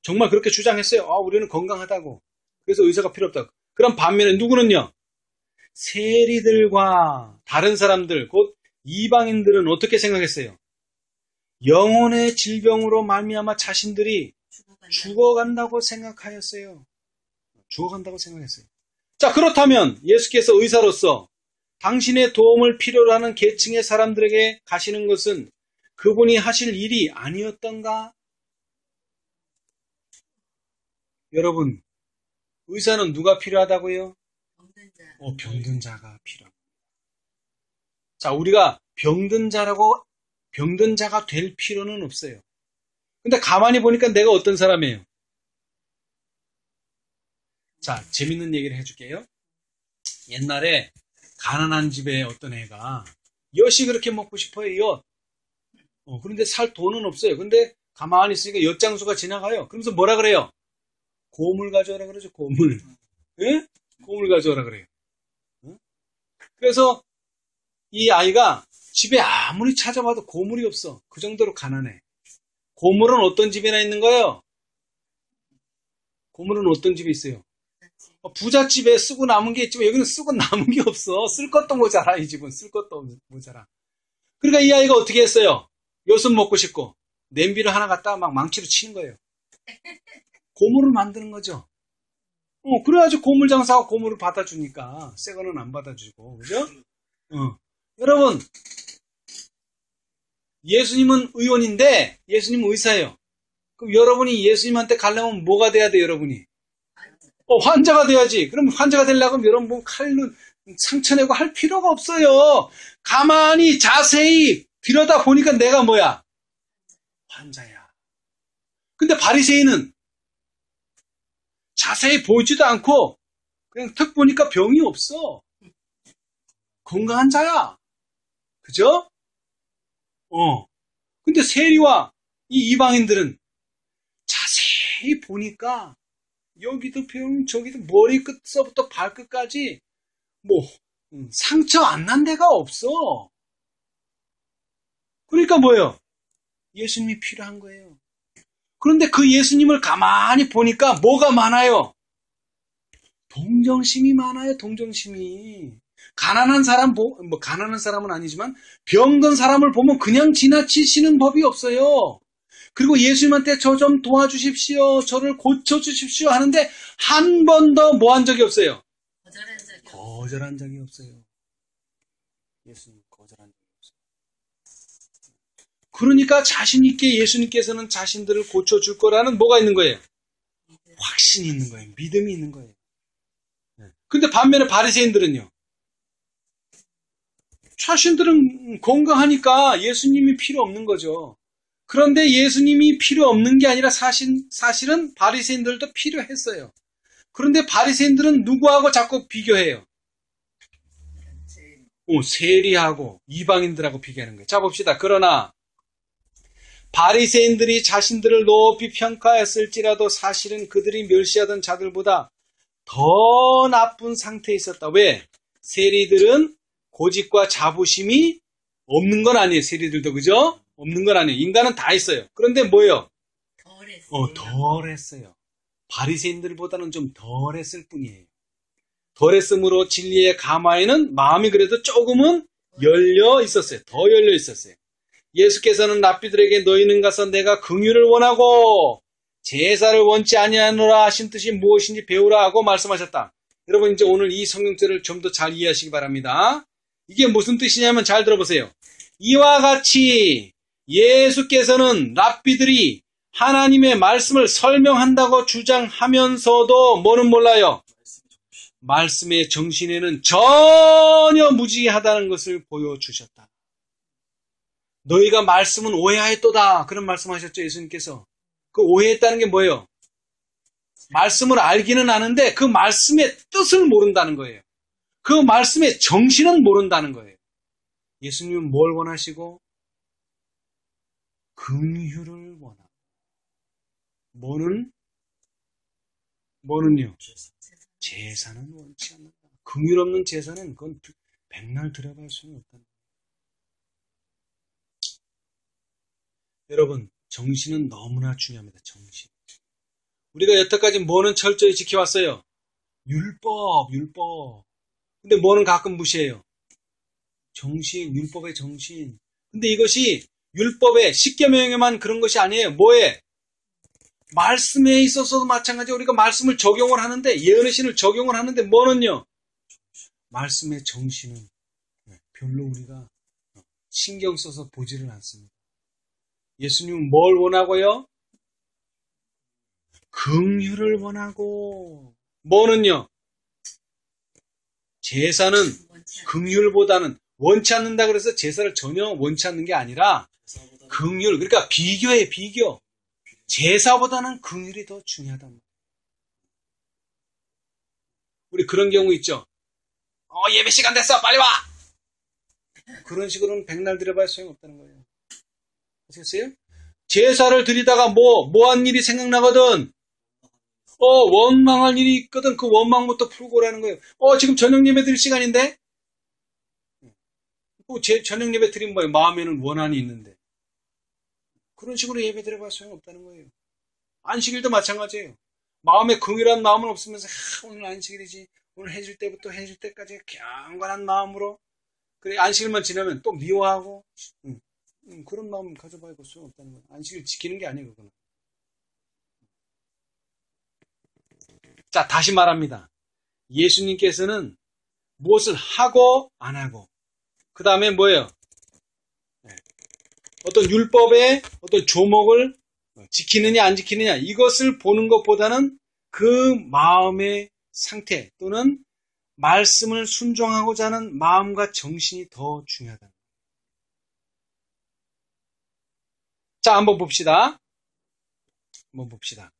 정말 그렇게 주장했어요. 우리는 건강하다고. 그래서 의사가 필요 없다고. 그럼 반면에 누구는요? 세리들과 다른 사람들, 곧 이방인들은 어떻게 생각했어요? 영혼의 질병으로 말미암아 자신들이 죽어간다고 생각하였어요. 자, 그렇다면 예수께서 의사로서 당신의 도움을 필요로 하는 계층의 사람들에게 가시는 것은 그분이 하실 일이 아니었던가? 여러분, 의사는 누가 필요하다고요? 병든 자가 필요합니다. 자, 우리가 병든 자가 될 필요는 없어요. 근데 가만히 보니까 내가 어떤 사람이에요? 자, 재밌는 얘기를 해줄게요. 옛날에 가난한 집에 어떤 애가 엿이 그렇게 먹고 싶어요, 엿. 그런데 살 돈은 없어요. 근데 가만히 있으니까 엿장수가 지나가요. 그러면서 뭐라 그래요? 고물 가져오라 그러죠, 고물. 예? 고물 가져오라 그래요. 그래서 이 아이가 집에 아무리 찾아봐도 고물이 없어. 그 정도로 가난해. 고물은 어떤 집에나 있는 거예요? 고물은 어떤 집에 있어요? 부잣집에 쓰고 남은 게 있지만 여기는 쓰고 남은 게 없어. 쓸 것도 모자라, 이 집은. 쓸 것도 모자라. 그러니까 이 아이가 어떻게 했어요? 엿은 먹고 싶고 냄비를 하나 갖다가 막 망치로 치는 거예요. 고물을 만드는 거죠. 그래가지고 고물 장사하고 고물을 받아주니까 새 거는 안 받아주고, 그죠? 여러분, 예수님은 의원인데 예수님은 의사예요. 그럼 여러분이 예수님한테 가려면 뭐가 돼야 돼요, 여러분이? 환자가 돼야지. 그럼 환자가 되려면 여러분 뭐 칼로 상처 내고 할 필요가 없어요. 가만히 자세히 들여다 보니까 내가 뭐야? 환자야. 근데 바리새인은 자세히 보이지도 않고 그냥 턱 보니까 병이 없어. 건강한 자야. 그죠? 근데 세리와 이 이방인들은 자세히 보니까 여기도 병, 저기도 머리끝서부터 발끝까지 뭐 상처 안 난 데가 없어. 그러니까 뭐예요? 예수님이 필요한 거예요. 그런데 그 예수님을 가만히 보니까 뭐가 많아요? 동정심이 많아요. 동정심이. 가난한 사람, 뭐 가난한 사람은 아니지만 병든 사람을 보면 그냥 지나치시는 법이 없어요. 그리고 예수님한테 저 좀 도와주십시오. 저를 고쳐주십시오 하는데 한 번도 뭐 한 적이 없어요. 거절한 적이 없어요. 예수님 거절한 적이 없어요. 그러니까 자신 있게 예수님께서는 자신들을 고쳐줄 거라는 뭐가 있는 거예요? 확신이 있는 거예요. 믿음이 있는 거예요. 근데 반면에 바리새인들은요. 자신들은 건강하니까 예수님이 필요 없는 거죠. 그런데 예수님이 필요 없는 게 아니라 사실은 바리새인들도 필요했어요. 그런데 바리새인들은 누구하고 자꾸 비교해요? 세리하고 이방인들하고 비교하는 거예요. 자 봅시다. 그러나 바리새인들이 자신들을 높이 평가했을지라도 사실은 그들이 멸시하던 자들보다 더 나쁜 상태에 있었다. 왜? 세리들은 고집과 자부심이 없는 건 아니에요. 세리들도 그죠? 없는 건 아니에요. 인간은 다 있어요. 그런데 뭐예요? 덜했어요. 바리새인들보다는 좀 덜했을 뿐이에요. 덜했으므로 진리의 가마에는 마음이 그래도 조금은 열려 있었어요. 더 열려 있었어요. 예수께서는 랍비들에게 너희는 가서 내가 긍휼을 원하고 제사를 원치 아니하노라 하신 뜻이 무엇인지 배우라 하고 말씀하셨다. 여러분 이제 오늘 이 성경절을 좀 더 잘 이해하시기 바랍니다. 이게 무슨 뜻이냐면 잘 들어보세요. 이와 같이 예수께서는 랍비들이 하나님의 말씀을 설명한다고 주장하면서도 뭐는 몰라요? 말씀의 정신에는 전혀 무지하다는 것을 보여주셨다. 너희가 말씀은 오해하였도다. 그런 말씀하셨죠. 예수님께서. 그 오해했다는 게 뭐예요? 말씀을 알기는 아는데 그 말씀의 뜻을 모른다는 거예요. 그 말씀의 정신은 모른다는 거예요. 예수님은 뭘 원하시고? 긍휼을 원하고. 뭐는요? 제사는 원치 않는다. 긍휼 없는 제사는 그건 백날 들어갈 수는 없다. 여러분, 정신은 너무나 중요합니다. 정신. 우리가 여태까지 뭐는 철저히 지켜왔어요? 율법. 근데 뭐는 가끔 무시해요? 정신, 율법의 정신. 근데 이것이 율법의 십계명에만 그런 것이 아니에요. 뭐에? 말씀에 있어서도 마찬가지예요. 우리가 말씀을 적용을 하는데, 예언의 신을 적용을 하는데 뭐는요? 말씀의 정신은 별로 우리가 신경 써서 보지를 않습니다. 예수님은 뭘 원하고요? 긍휼을 원하고. 뭐는요? 제사는 긍휼보다는 원치 않는다 그래서 제사를 전혀 원치 않는 게 아니라 긍휼, 그러니까 비교예요. 비교. 제사보다는 긍휼이 더 중요하단 말이에요. 우리 그런 경우 있죠. 예배 시간 됐어. 빨리 와. 그런 식으로는 백날 드려봐야 소용없다는 거예요. 아시겠어요? 제사를 드리다가 뭐한 일이 생각나거든. 원망할 일이 있거든. 그 원망부터 풀고 오라는 거예요. 지금 저녁 예배 드릴 시간인데? 저녁 예배 드리면 뭐예요? 마음에는 원한이 있는데. 그런 식으로 예배 드려봐야 소용없다는 거예요. 안식일도 마찬가지예요. 마음에 긍휼한 마음은 없으면서 오늘 안식일이지. 오늘 해줄 때부터 해줄 때까지 경건한 마음으로. 그래 안식일만 지나면 또 미워하고 그런 마음 가져봐야 소용없다는 거예요. 안식일 지키는 게 아니에요. 그거는. 자, 다시 말합니다. 예수님께서는 무엇을 하고 안 하고 그 다음에 뭐예요? 어떤 율법의 어떤 조목을 지키느냐 안 지키느냐 이것을 보는 것보다는 그 마음의 상태 또는 말씀을 순종하고자 하는 마음과 정신이 더 중요하다. 자, 한번 봅시다. 한번 봅시다.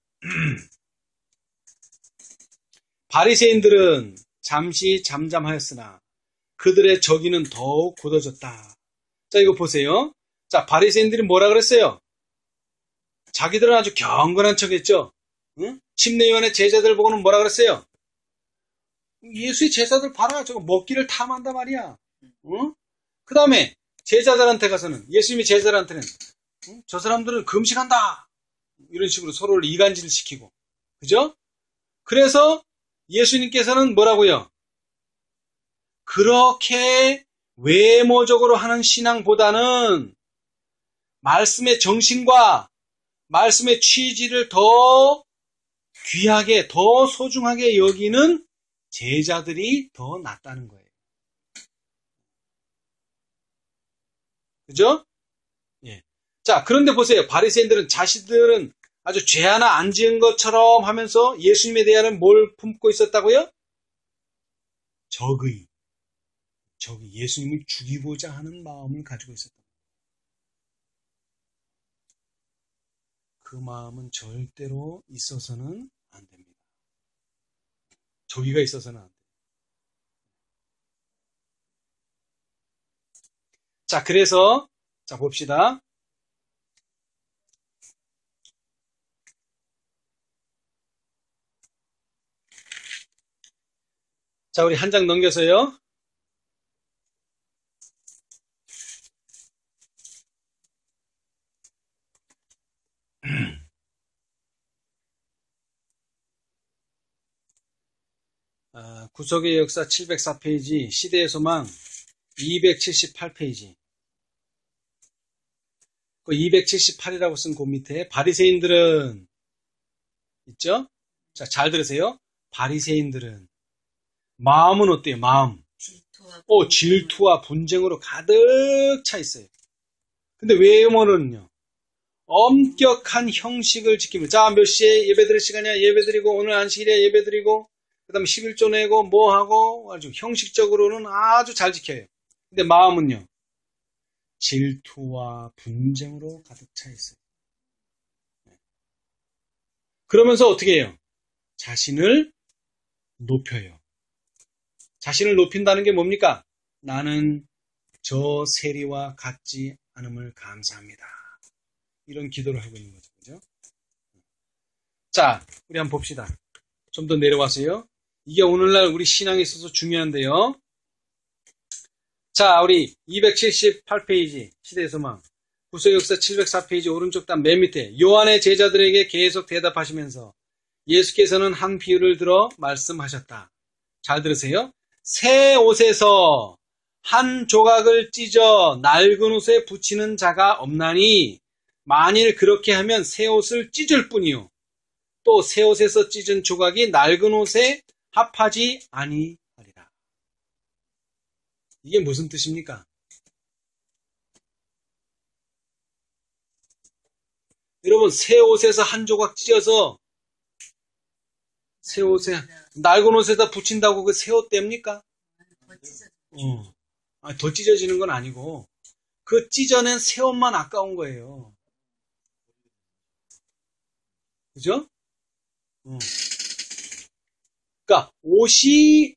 바리새인들은 잠시 잠잠하였으나 그들의 저기는 더욱 굳어졌다. 자, 이거 보세요. 자, 바리새인들이 뭐라 그랬어요? 자기들은 아주 경건한 척했죠. 응? 침례요한의 제자들 보고는 뭐라 그랬어요? 예수의 제자들 봐라. 저거 먹기를 탐한단 말이야. 응? 그 다음에 제자들한테 가서는, 예수님이 제자들한테는 저 사람들은 금식한다. 이런 식으로 서로를 이간질 시키고. 그죠? 그래서 예수님께서는 뭐라고요? 그렇게 외모적으로 하는 신앙보다는 말씀의 정신과 말씀의 취지를 더 귀하게, 더 소중하게 여기는 제자들이 더 낫다는 거예요. 그죠? 예. 자, 그런데 보세요. 바리새인들은 자신들은 아주 죄 하나 안 지은 것처럼 하면서 예수님에 대한 뭘 품고 있었다고요? 적의 예수님을 죽이고자 하는 마음을 가지고 있었다. 그 마음은 절대로 있어서는 안 됩니다. 저기가 있어서는 안 돼요. 자, 그래서 자 봅시다. 자, 우리 한 장 넘겨서요. 구속의 역사 704페이지, 시대의 소망 278페이지. 그 278이라고 쓴 그 밑에 바리새인들은 있죠? 자, 잘 들으세요. 바리새인들은 마음은 어때요? 마음. 질투와 분쟁으로 가득 차 있어요. 근데 외모는요? 엄격한 형식을 지키면, 자, 몇 시에 예배 드릴 시간이야? 예배 드리고, 오늘 안식일에 예배 드리고, 그 다음에 11조 내고, 뭐 하고, 아주 형식적으로는 아주 잘 지켜요. 근데 마음은요? 질투와 분쟁으로 가득 차 있어요. 그러면서 어떻게 해요? 자신을 높여요. 자신을 높인다는 게 뭡니까? 나는 저 세리와 같지 않음을 감사합니다. 이런 기도를 하고 있는 거죠. 그죠? 자, 우리 한번 봅시다. 좀 더 내려와서요. 이게 오늘날 우리 신앙에 있어서 중요한데요. 자, 우리 278페이지 시대의 소망, 구속의 역사 704페이지 오른쪽 단 맨 밑에 요한의 제자들에게 계속 대답하시면서 예수께서는 한 비유를 들어 말씀하셨다. 잘 들으세요. 새 옷에서 한 조각을 찢어 낡은 옷에 붙이는 자가 없나니 만일 그렇게 하면 새 옷을 찢을 뿐이요 또 새 옷에서 찢은 조각이 낡은 옷에 합하지 아니하리라. 이게 무슨 뜻입니까? 여러분, 새 옷에서 한 조각 찢어서 새 옷에 낡은 옷에다 붙인다고 그 새 옷 됩니까? 더 찢어지는 건 아니고 그 찢어낸 새 옷만 아까운 거예요. 그죠? 그러니까 옷이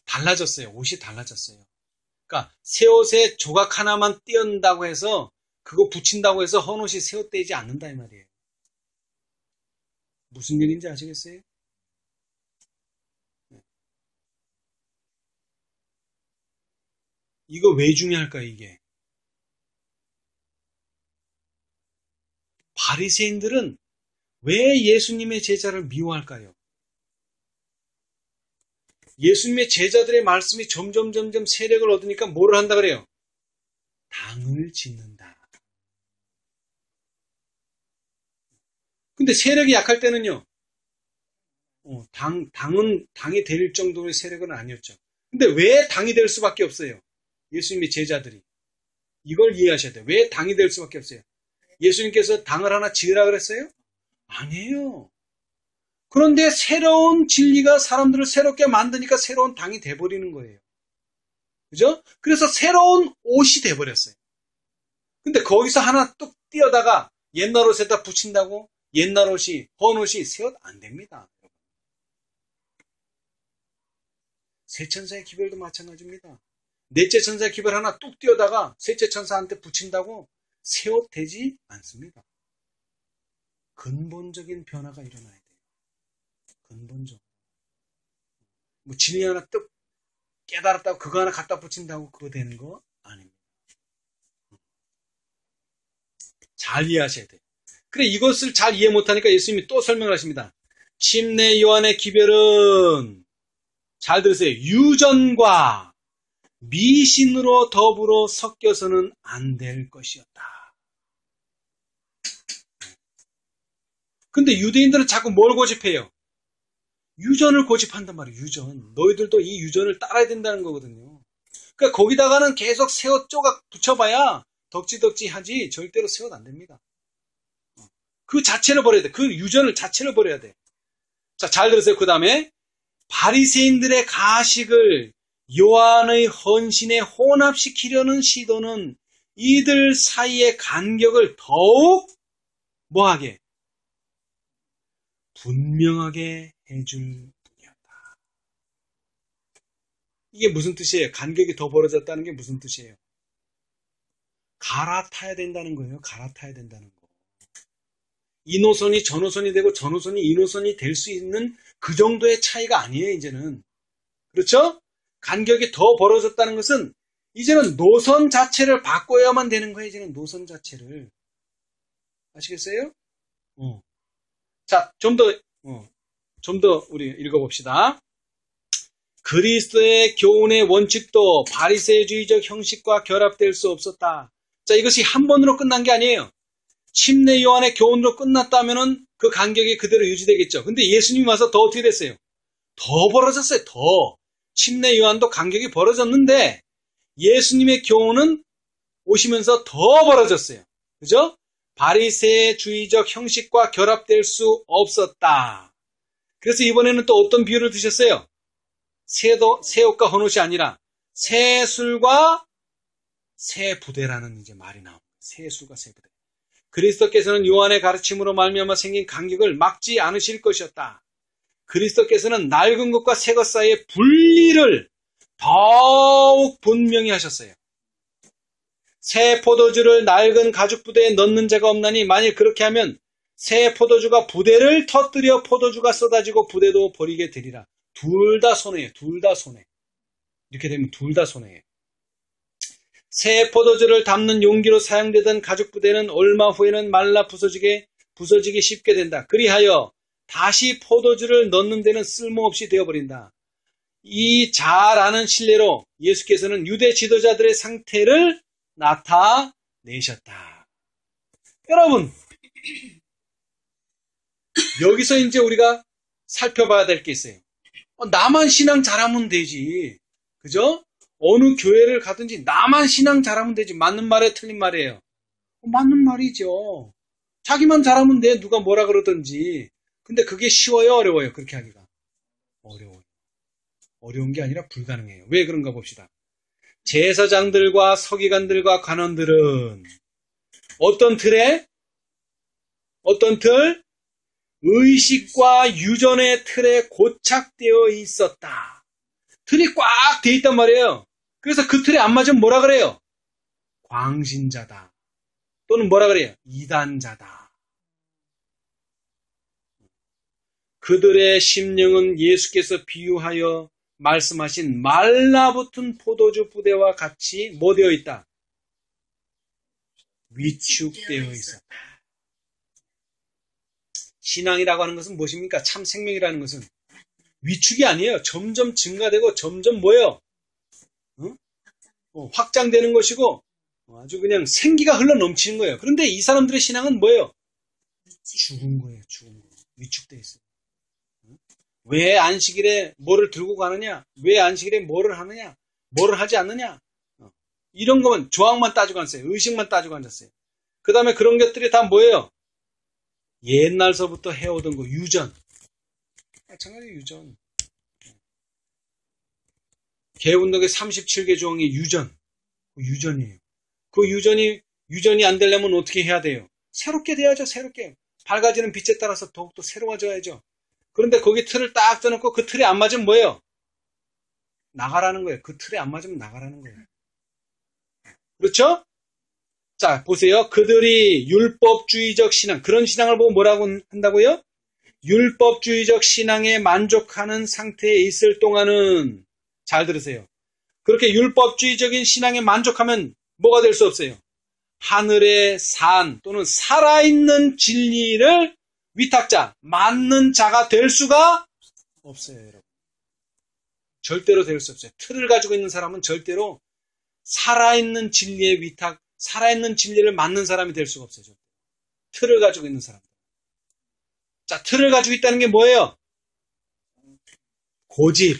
달라졌어요. 옷이 달라졌어요. 그러니까 새 옷에 조각 하나만 띄운다고 해서 그거 붙인다고 해서 헌 옷이 새 옷 되지 않는다 이 말이에요. 무슨 일인지 아시겠어요? 이거 왜 중요할까요, 이게? 바리새인들은 왜 예수님의 제자를 미워할까요? 예수님의 제자들의 말씀이 점점 세력을 얻으니까 뭐를 한다 그래요? 당을 짓는다. 근데 세력이 약할 때는요, 당이 될 정도의 세력은 아니었죠. 근데 왜 당이 될 수밖에 없어요? 예수님의 제자들이. 이걸 이해하셔야 돼요. 왜 당이 될 수밖에 없어요? 예수님께서 당을 하나 지으라 그랬어요? 아니에요. 그런데 새로운 진리가 사람들을 새롭게 만드니까 새로운 당이 돼버리는 거예요. 그죠? 그래서 새로운 옷이 돼버렸어요. 근데 거기서 하나 뚝 띄어다가 옛날 옷에다 붙인다고 옛날 옷이, 헌 옷이 새 옷 안 됩니다. 새 천사의 기별도 마찬가지입니다. 넷째 천사의 기별 하나 뚝 띄어다가 셋째 천사한테 붙인다고 새 옷 되지 않습니다. 근본적인 변화가 일어나야 돼요. 근본적. 뭐 진리 하나 뚝 깨달았다고 그거 하나 갖다 붙인다고 그거 되는 거 아닙니다. 잘 이해하셔야 돼요. 그래 이것을 잘 이해 못하니까 예수님이 또 설명을 하십니다. 침례 요한의 기별은 잘 들으세요. 유전과 미신으로 더불어 섞여서는 안 될 것이었다. 근데 유대인들은 자꾸 뭘 고집해요? 유전을 고집한단 말이에요. 유전. 너희들도 이 유전을 따라야 된다는 거거든요. 그러니까 거기다가는 계속 새옷 조각 붙여봐야 덕지덕지 하지 절대로 새옷 안 됩니다. 그 자체를 버려야 돼. 그 유전을 자체를 버려야 돼. 자, 잘 들으세요. 그 다음에 바리새인들의 가식을 요한의 헌신에 혼합시키려는 시도는 이들 사이의 간격을 더욱 뭐하게? 분명하게 해줄 뿐이었다. 이게 무슨 뜻이에요? 간격이 더 벌어졌다는 게 무슨 뜻이에요? 갈아타야 된다는 거예요. 갈아타야 된다는 거. 이 노선이 저 노선이 되고 저 노선이 이 노선이 될 수 있는 그 정도의 차이가 아니에요. 이제는. 그렇죠? 간격이 더 벌어졌다는 것은 이제는 노선 자체를 바꿔야만 되는 거예요. 이제는 노선 자체를. 아시겠어요? 자, 좀 더 우리 읽어봅시다. 그리스도의 교훈의 원칙도 바리새주의적 형식과 결합될 수 없었다. 자, 이것이 한 번으로 끝난 게 아니에요. 침례 요한의 교훈으로 끝났다면은 그 간격이 그대로 유지되겠죠. 근데 예수님이 와서 더 어떻게 됐어요? 더 벌어졌어요. 더. 침례 요한도 간격이 벌어졌는데 예수님의 교훈은 오시면서 더 벌어졌어요. 그죠? 바리새주의적 형식과 결합될 수 없었다. 그래서 이번에는 또 어떤 비유를 드셨어요? 새옷과 헌옷이 아니라 새술과 새부대라는 이제 말이 나옵니다. 새술과 새부대. 그리스도께서는 요한의 가르침으로 말미암아 생긴 간격을 막지 않으실 것이었다. 그리스도께서는 낡은 것과 새 것 사이의 분리를 더욱 분명히 하셨어요. 새 포도주를 낡은 가죽 부대에 넣는 자가 없나니 만일 그렇게 하면 새 포도주가 부대를 터뜨려 포도주가 쏟아지고 부대도 버리게 되리라. 둘 다 손해예요. 둘 다 손해. 이렇게 되면 둘 다 손해예요. 새 포도주를 담는 용기로 사용되던 가죽 부대는 얼마 후에는 말라 부서지기 쉽게 된다. 그리하여 다시 포도주를 넣는 데는 쓸모없이 되어버린다. 이 잘 아는 신뢰로 예수께서는 유대 지도자들의 상태를 나타내셨다. 여러분, 여기서 이제 우리가 살펴봐야 될 게 있어요. 나만 신앙 잘하면 되지. 그죠? 어느 교회를 가든지 나만 신앙 잘하면 되지. 맞는 말에 틀린 말이에요. 맞는 말이죠. 자기만 잘하면 돼. 누가 뭐라 그러든지. 근데 그게 쉬워요? 어려워요? 그렇게 하기가. 어려워요. 어려운 게 아니라 불가능해요. 왜 그런가 봅시다. 제사장들과 서기관들과 관원들은 어떤 틀에? 어떤 틀? 의식과 유전의 틀에 고착되어 있었다. 틀이 꽉 돼 있단 말이에요. 그래서 그 틀에 안 맞으면 뭐라 그래요? 광신자다. 또는 뭐라 그래요? 이단자다. 그들의 심령은 예수께서 비유하여 말씀하신 말라붙은 포도주 부대와 같이 뭐 되어 있다? 위축되어 있었다. 신앙이라고 하는 것은 무엇입니까? 참 생명이라는 것은 위축이 아니에요. 점점 증가되고 점점 뭐예요? 확장되는 것이고 아주 그냥 생기가 흘러 넘치는 거예요. 그런데 이 사람들의 신앙은 뭐예요? 죽은 거예요. 죽은 거. 위축되어 있어요. 왜 안식일에 뭐를 들고 가느냐? 왜 안식일에 뭐를 하느냐? 뭐를 하지 않느냐? 이런 것만 조항만 따지고 앉았어요. 의식만 따지고 앉았어요. 그 다음에 그런 것들이 다 뭐예요? 옛날서부터 해오던 거 유전. 마찬가지 유전. 개운록의 37개 조항이 유전이에요. 그 유전이 유전이 안 되려면 어떻게 해야 돼요? 새롭게 돼야죠, 새롭게. 밝아지는 빛에 따라서 더욱더 새로워져야죠. 그런데 거기 틀을 딱 떠놓고 그 틀에 안 맞으면 뭐예요? 나가라는 거예요. 그 틀에 안 맞으면 나가라는 거예요. 그렇죠? 자, 보세요. 그들이 율법주의적 신앙, 그런 신앙을 보고 뭐라고 한다고요? 율법주의적 신앙에 만족하는 상태에 있을 동안은, 잘 들으세요. 그렇게 율법주의적인 신앙에 만족하면 뭐가 될 수 없어요? 하늘의 산 또는 살아있는 진리를 위탁자, 맞는 자가 될 수가 없어요, 여러분. 절대로 될 수 없어요. 틀을 가지고 있는 사람은 절대로 살아있는 진리의 위탁, 살아있는 진리를 맞는 사람이 될 수가 없어요. 틀을 가지고 있는 사람. 자, 틀을 가지고 있다는 게 뭐예요? 고집,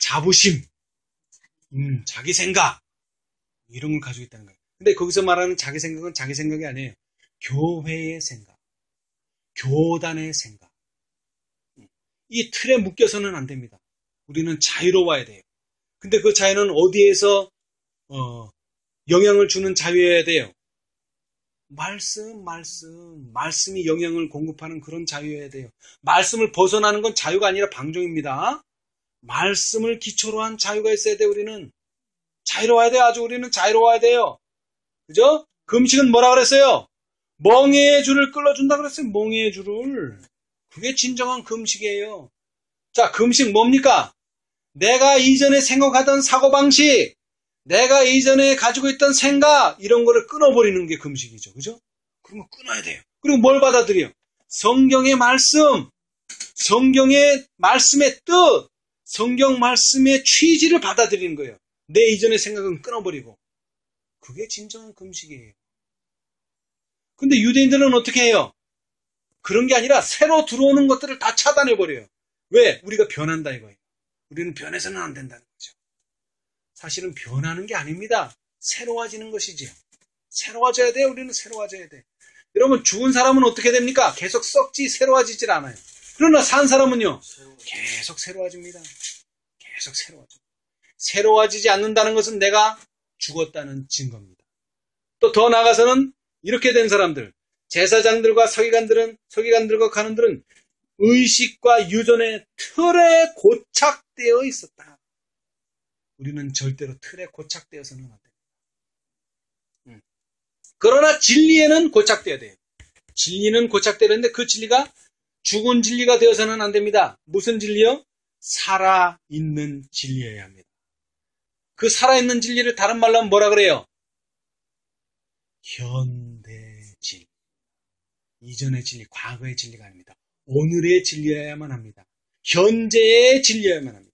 자부심, 자기 생각, 이런 걸 가지고 있다는 거예요. 근데 거기서 말하는 자기 생각은 자기 생각이 아니에요. 교회의 생각, 교단의 생각. 이 틀에 묶여서는 안 됩니다. 우리는 자유로워야 돼요. 근데 그 자유는 어디에서 영향을 주는 자유여야 돼요? 말씀이 영향을 공급하는 그런 자유여야 돼요. 말씀을 벗어나는 건 자유가 아니라 방종입니다. 말씀을 기초로 한 자유가 있어야 돼요. 우리는 자유로워야 돼요. 아주 우리는 자유로워야 돼요. 그죠? 금식은 뭐라 그랬어요? 멍에의 줄을 끌어준다 그랬어요. 멍에의 줄을. 그게 진정한 금식이에요. 자, 금식 뭡니까? 내가 이전에 생각하던 사고방식, 내가 이전에 가지고 있던 생각, 이런 거를 끊어버리는 게 금식이죠. 그죠? 그런 거 끊어야 돼요. 그리고 뭘 받아들여요? 성경의 말씀, 성경의 말씀의 뜻, 성경 말씀의 취지를 받아들이는 거예요. 내 이전의 생각은 끊어버리고. 그게 진정한 금식이에요. 근데 유대인들은 어떻게 해요? 그런 게 아니라 새로 들어오는 것들을 다 차단해버려요. 왜? 우리가 변한다 이거예요. 우리는 변해서는 안 된다는 거죠. 사실은 변하는 게 아닙니다. 새로워지는 것이지요. 새로워져야 돼요. 우리는 새로워져야 돼. 여러분, 죽은 사람은 어떻게 됩니까? 계속 썩지 새로워지질 않아요. 그러나 산 사람은요, 계속 새로워집니다. 계속 새로워져. 새로워지지 않는다는 것은 내가 죽었다는 증거입니다. 또 더 나아가서는 이렇게 된 사람들, 제사장들과 서기관들과 간원들은 의식과 유전의 틀에 고착되어 있었다. 우리는 절대로 틀에 고착되어서는 안 됩니다. 그러나 진리에는 고착되어야 돼요. 진리는 고착되어야 되는데 그 진리가 죽은 진리가 되어서는 안 됩니다. 무슨 진리요? 살아있는 진리여야 합니다. 그 살아있는 진리를 다른 말로 하면 뭐라 그래요? 현대 진리. 이전의 진리, 과거의 진리가 아닙니다. 오늘의 진리여야만 합니다. 현재의 진리여야만 합니다.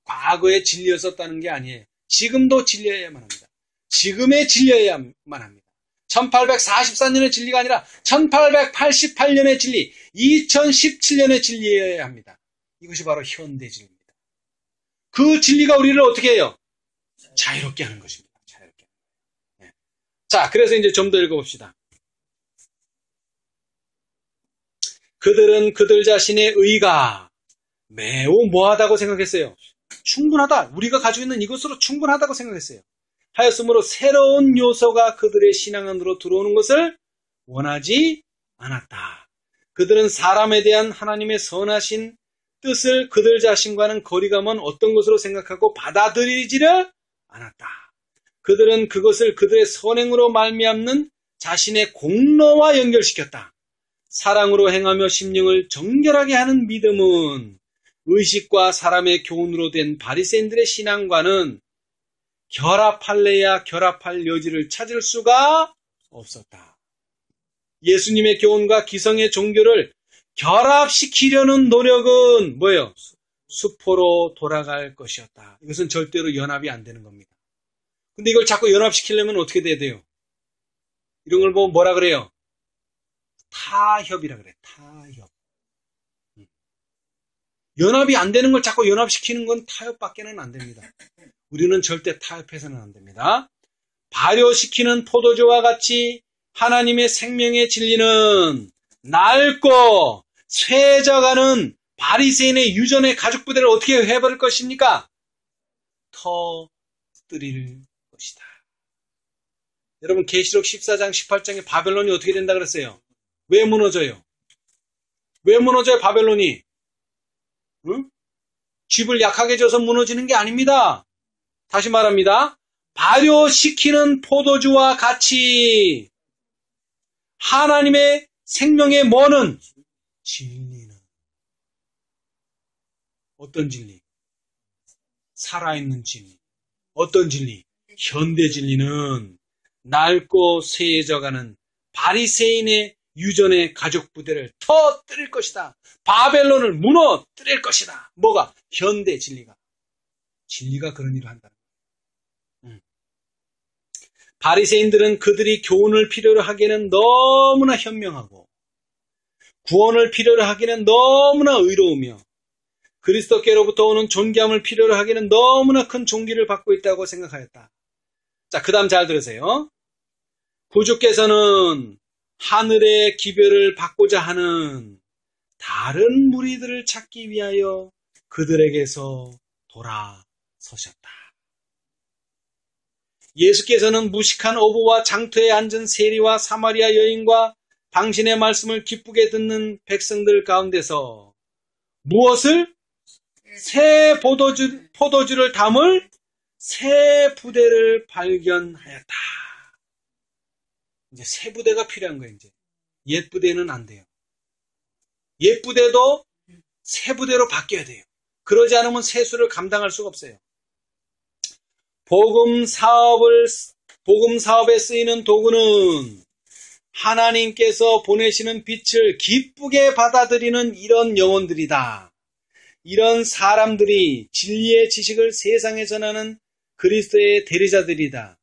과거의 진리였었다는 게 아니에요. 지금도 진리여야만 합니다. 지금의 진리여야만 합니다. 1844년의 진리가 아니라 1888년의 진리, 2017년의 진리여야 합니다. 이것이 바로 현대 진리입니다. 그 진리가 우리를 어떻게 해요? 자유롭게 하는 것입니다. 자유롭게. 네. 자, 그래서 이제 좀 더 읽어봅시다. 그들은 그들 자신의 의가 매우 뭐하다고 생각했어요? 충분하다. 우리가 가지고 있는 이것으로 충분하다고 생각했어요. 하였으므로 새로운 요소가 그들의 신앙 안으로 들어오는 것을 원하지 않았다. 그들은 사람에 대한 하나님의 선하신 뜻을 그들 자신과는 거리가 먼 어떤 것으로 생각하고 받아들이지를 않았다. 그들은 그것을 그들의 선행으로 말미암는 자신의 공로와 연결시켰다. 사랑으로 행하며 심령을 정결하게 하는 믿음은 의식과 사람의 교훈으로 된 바리새인들의 신앙과는 결합할래야 결합할 여지를 찾을 수가 없었다. 예수님의 교훈과 기성의 종교를 결합시키려는 노력은 뭐예요? 수포로 돌아갈 것이었다. 이것은 절대로 연합이 안 되는 겁니다. 근데 이걸 자꾸 연합시키려면 어떻게 돼야 돼요? 이런 걸 보면 뭐라 그래요? 타협이라 그래. 타협. 연합이 안 되는 걸 자꾸 연합시키는 건 타협밖에는 안 됩니다. 우리는 절대 타협해서는 안 됩니다. 발효시키는 포도주와 같이 하나님의 생명의 진리는 낡고 쇠져가는 바리새인의 유전의 가죽 부대를 어떻게 해버릴 것입니까? 터뜨릴 것이다. 여러분 계시록 14장 18장에 바벨론이 어떻게 된다 그랬어요? 왜 무너져요? 왜 무너져요 바벨론이? 응? 집을 약하게 져서 무너지는 게 아닙니다. 다시 말합니다. 발효시키는 포도주와 같이 하나님의 생명의 뭐는? 진리는. 어떤 진리? 살아있는 진리. 어떤 진리? 현대 진리는 낡고 쇠해져가는 바리새인의 유전의 가족 부대를 터뜨릴 것이다. 바벨론을 무너뜨릴 것이다. 뭐가? 현대 진리가. 진리가 그런 일을 한다. 바리새인들은 그들이 교훈을 필요로 하기에는 너무나 현명하고 구원을 필요로 하기에는 너무나 의로우며 그리스도께로부터 오는 존귀함을 필요로 하기에는 너무나 큰 존귀를 받고 있다고 생각하였다. 자, 그 다음 잘 들으세요. 구주께서는 하늘의 기별을 받고자 하는 다른 무리들을 찾기 위하여 그들에게서 돌아서셨다. 예수께서는 무식한 어부와 장터에 앉은 세리와 사마리아 여인과 당신의 말씀을 기쁘게 듣는 백성들 가운데서 무엇을? 새 포도주를 담을 새 부대를 발견하였다. 이제 새 부대가 필요한 거예요. 이제 옛 부대는 안 돼요. 옛 부대도 새 부대로 바뀌어야 돼요. 그러지 않으면 세수를 감당할 수가 없어요. 복음 사업에 쓰이는 도구는 하나님께서 보내시는 빛을 기쁘게 받아들이는 이런 영혼들이다. 이런 사람들이 진리의 지식을 세상에 전하는 그리스도의 대리자들이다.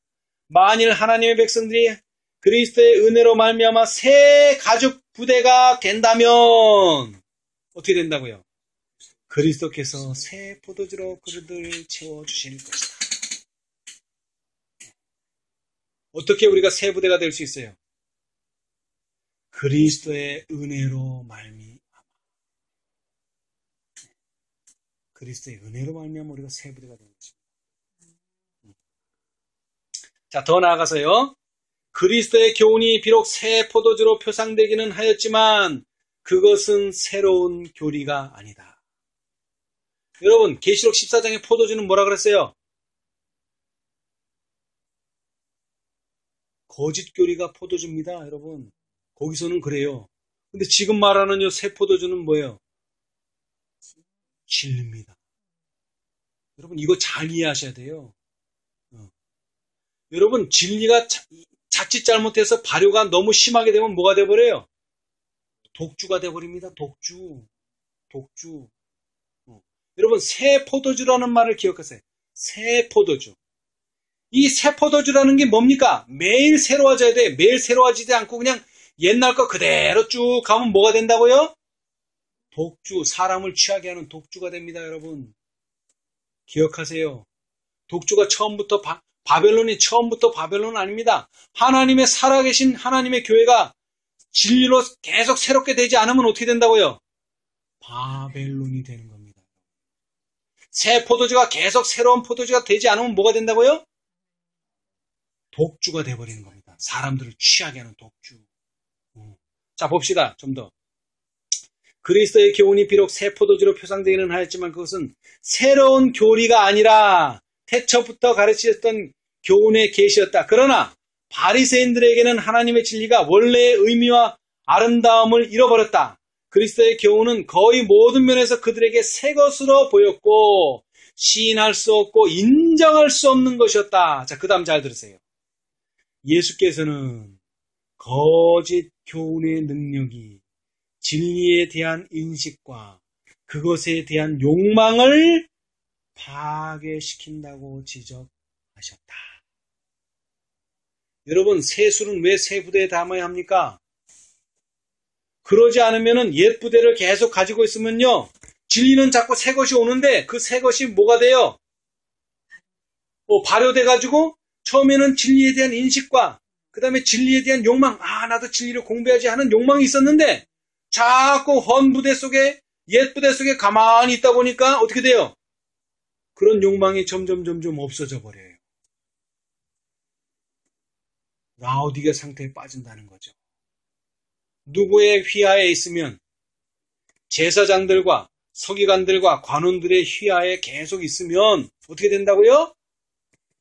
만일 하나님의 백성들이 그리스도의 은혜로 말미암아 새 가죽 부대가 된다면 어떻게 된다고요? 그리스도께서 새 포도주로 그들을 채워주실 것이다. 어떻게 우리가 새 부대가 될 수 있어요? 그리스도의 은혜로 말미암아. 그리스도의 은혜로 말미암아 우리가 새 부대가 되는 것입니다. 자, 더 나아가서요. 그리스도의 교훈이 비록 새 포도주로 표상되기는 하였지만 그것은 새로운 교리가 아니다. 여러분, 계시록 14장의 포도주는 뭐라 그랬어요? 거짓 교리가 포도주입니다, 여러분. 거기서는 그래요. 근데 지금 말하는 이 새 포도주는 뭐예요? 진리입니다. 여러분, 이거 잘 이해하셔야 돼요. 여러분, 진리가 자칫 잘못해서 발효가 너무 심하게 되면 뭐가 돼버려요? 독주가 돼버립니다. 독주. 여러분, 새 포도주라는 말을 기억하세요. 새 포도주. 이 새 포도주라는 게 뭡니까? 매일 새로워져야 돼. 매일 새로워지지 않고 그냥 옛날 거 그대로 쭉 가면 뭐가 된다고요? 독주, 사람을 취하게 하는 독주가 됩니다, 여러분. 기억하세요. 독주가 처음부터 바벨론이 처음부터 바벨론은 아닙니다. 하나님의 살아계신 하나님의 교회가 진리로 계속 새롭게 되지 않으면 어떻게 된다고요? 바벨론이 되는 겁니다. 새 포도주가 계속 새로운 포도주가 되지 않으면 뭐가 된다고요? 독주가 돼버리는 겁니다. 사람들을 취하게 하는 독주. 자, 봅시다. 좀 더. 그리스도의 교훈이 비록 새 포도주로 표상되기는 하였지만 그것은 새로운 교리가 아니라 태초부터 가르치셨던 교훈의 계시였다. 그러나 바리새인들에게는 하나님의 진리가 원래의 의미와 아름다움을 잃어버렸다. 그리스도의 교훈은 거의 모든 면에서 그들에게 새 것으로 보였고 시인할 수 없고 인정할 수 없는 것이었다. 자, 그 다음 잘 들으세요. 예수께서는 거짓 교훈의 능력이 진리에 대한 인식과 그것에 대한 욕망을 파괴시킨다고 지적하셨다. 여러분, 새 술은 왜 새 부대에 담아야 합니까? 그러지 않으면 옛 부대를 계속 가지고 있으면요, 진리는 자꾸 새 것이 오는데 그 새 것이 뭐가 돼요? 발효돼가지고 처음에는 진리에 대한 인식과 그 다음에 진리에 대한 욕망, 나도 진리를 공부해야지 하는 욕망이 있었는데 자꾸 헌 부대 속에, 옛 부대 속에 가만히 있다 보니까 어떻게 돼요? 그런 욕망이 점점 없어져 버려요. 라오디게 상태에 빠진다는 거죠. 누구의 휘하에 있으면 제사장들과 서기관들과 관원들의 휘하에 계속 있으면 어떻게 된다고요?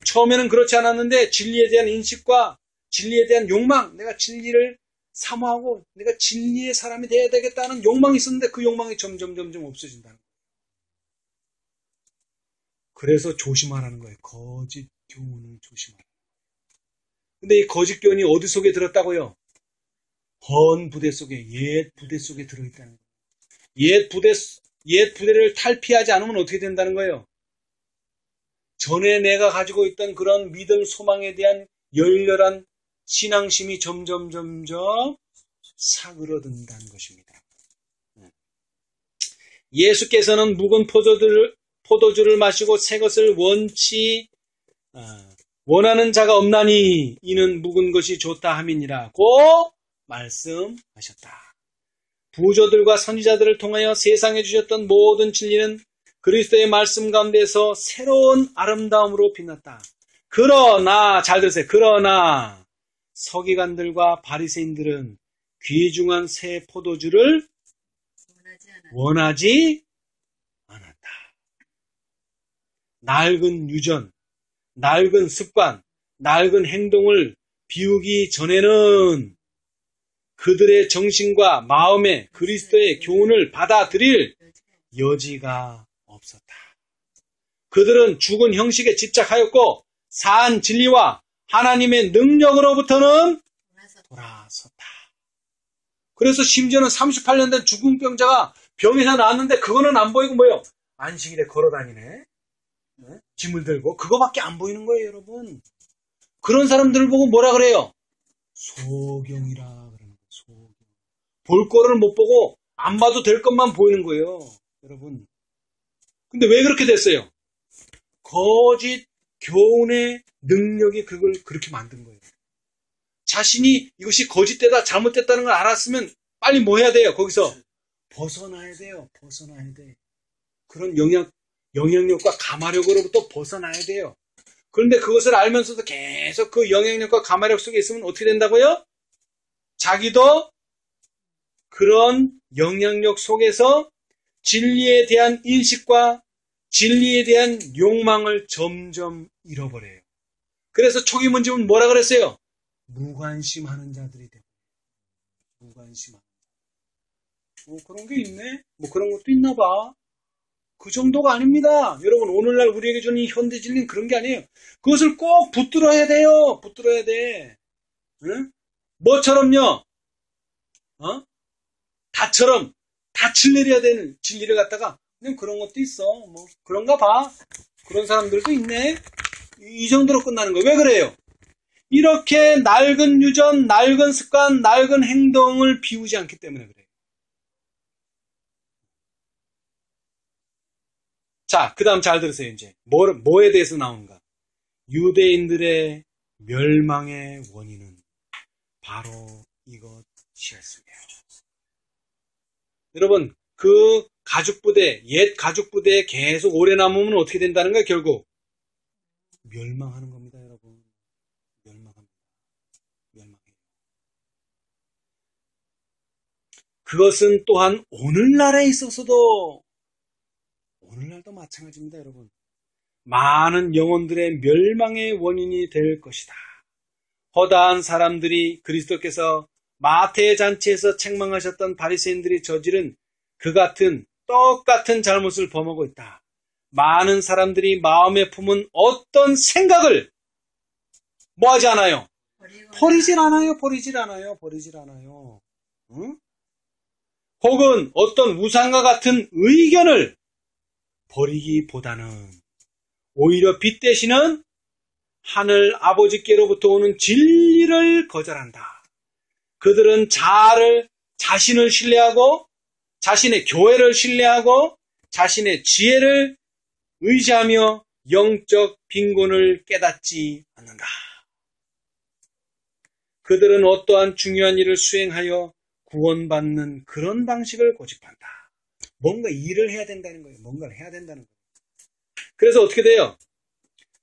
처음에는 그렇지 않았는데 진리에 대한 인식과 진리에 대한 욕망, 내가 진리를 사모하고 내가 진리의 사람이 되어야 되겠다는 욕망이 있었는데 그 욕망이 점점 없어진다는 거예요. 그래서 조심하라는 거예요. 거짓 교훈을 조심하라. 근데 이 거짓 교훈이 어디 속에 들었다고요? 헌 부대 속에, 옛 부대 속에 들어있다는 거예요. 옛 부대를 탈피하지 않으면 어떻게 된다는 거예요? 전에 내가 가지고 있던 그런 믿음, 소망에 대한 열렬한 신앙심이 점점 사그러든다는 것입니다. 예수께서는 묵은 포도주를 마시고 새 것을 원하는 자가 없나니 이는 묵은 것이 좋다 함이니라고 말씀하셨다. 부조들과 선지자들을 통하여 세상에 주셨던 모든 진리는 그리스도의 말씀 가운데서 새로운 아름다움으로 빛났다. 그러나 잘 들으세요. 그러나 서기관들과 바리새인들은 귀중한 새 포도주를 원하지 않았다. 낡은 유전, 낡은 습관, 낡은 행동을 비우기 전에는 그들의 정신과 마음에 그리스도의 교훈을 받아들일 여지가 없었다. 그들은 죽은 형식에 집착하였고 산 진리와 하나님의 능력으로부터는 돌아섰다. 그래서 심지어는 38년 된 죽은 병자가 병에서 나왔는데 그거는 안 보이고 뭐예요? 안식일에 걸어다니네. 짐을 들고 그거밖에 안 보이는 거예요, 여러분. 그런 사람들을 보고 뭐라 그래요? 소경이라 그러는 거예요. 소경. 볼 거를 못 보고 안 봐도 될 것만 보이는 거예요, 여러분. 근데 왜 그렇게 됐어요? 거짓 교훈의 능력이 그걸 그렇게 만든 거예요. 자신이 이것이 거짓되다, 잘못됐다는 걸 알았으면 빨리 뭐 해야 돼요? 거기서 벗어나야 돼요. 벗어나야 돼. 그런 영향력과 감화력으로부터 벗어나야 돼요. 그런데 그것을 알면서도 계속 그 영향력과 감화력 속에 있으면 어떻게 된다고요? 자기도 그런 영향력 속에서 진리에 대한 인식과 진리에 대한 욕망을 점점 잃어버려요. 그래서 초기 문집은 뭐라 그랬어요? 무관심하는 자들이 돼요. 무관심하는 자. 그런 게 있네? 뭐 그런 것도 있나 봐. 그 정도가 아닙니다. 여러분, 오늘날 우리에게 주는 이 현대 진리는 그런 게 아니에요. 그것을 꼭 붙들어야 돼요. 붙들어야 돼. 응? 뭐처럼요? 다처럼 닻을 내려야 되는 진리를 갖다가 그냥 그런 것도 있어. 뭐 그런가 봐. 그런 사람들도 있네. 이 정도로 끝나는 거예요. 왜 그래요? 이렇게 낡은 유전, 낡은 습관, 낡은 행동을 비우지 않기 때문에 그래요. 자, 그 다음 잘 들으세요, 이제. 뭐에 대해서 나오는가? 유대인들의 멸망의 원인은 바로 이것이었습니다. 여러분, 그 옛 가죽부대에 계속 오래 남으면 어떻게 된다는 거예요, 결국? 멸망하는 겁니다, 여러분. 멸망합니다. 멸망해요. 그것은 또한 오늘날에 있어서도 오늘날도 마찬가지입니다, 여러분. 많은 영혼들의 멸망의 원인이 될 것이다. 허다한 사람들이 그리스도께서 마태의 잔치에서 책망하셨던 바리새인들이 저지른 그 같은 똑같은 잘못을 범하고 있다. 많은 사람들이 마음에 품은 어떤 생각을 뭐하지 않아요? 버리질 않아요. 응? 혹은 어떤 우상과 같은 의견을 버리기보다는 오히려 빛 대신은 하늘 아버지께로부터 오는 진리를 거절한다. 그들은 자신을 신뢰하고 자신의 교회를 신뢰하고 자신의 지혜를 의지하며 영적 빈곤을 깨닫지 않는다. 그들은 어떠한 중요한 일을 수행하여 구원받는 그런 방식을 고집한다. 뭔가 일을 해야 된다는 거예요. 뭔가를 해야 된다는 거예요. 그래서 어떻게 돼요?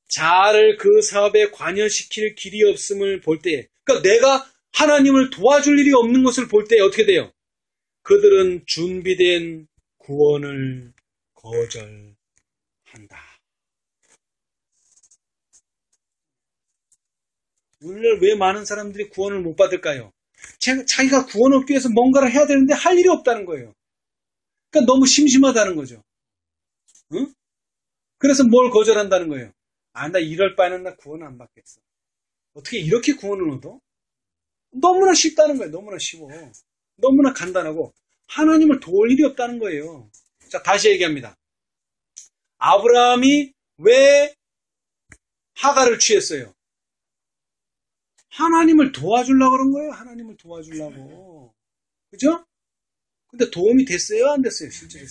자아를 그 사업에 관여시킬 길이 없음을 볼 때 그러니까 내가 하나님을 도와줄 일이 없는 것을 볼 때 어떻게 돼요? 그들은 준비된 구원을 거절한다. 오늘날 왜 많은 사람들이 구원을 못 받을까요? 자기가 구원 얻기 위해서 뭔가를 해야 되는데 할 일이 없다는 거예요. 그러니까 너무 심심하다는 거죠. 응? 그래서 뭘 거절한다는 거예요? 아, 나 이럴 바에는 나 구원 안 받겠어. 어떻게 이렇게 구원을 얻어? 너무나 쉽다는 거예요. 너무나 쉬워. 너무나 간단하고 하나님을 도울 일이 없다는 거예요. 자, 다시 얘기합니다. 아브라함이 왜 하가를 취했어요? 하나님을 도와주려고 그런 거예요. 하나님을 도와주려고. 그죠? 근데 도움이 됐어요? 안 됐어요? 실제로.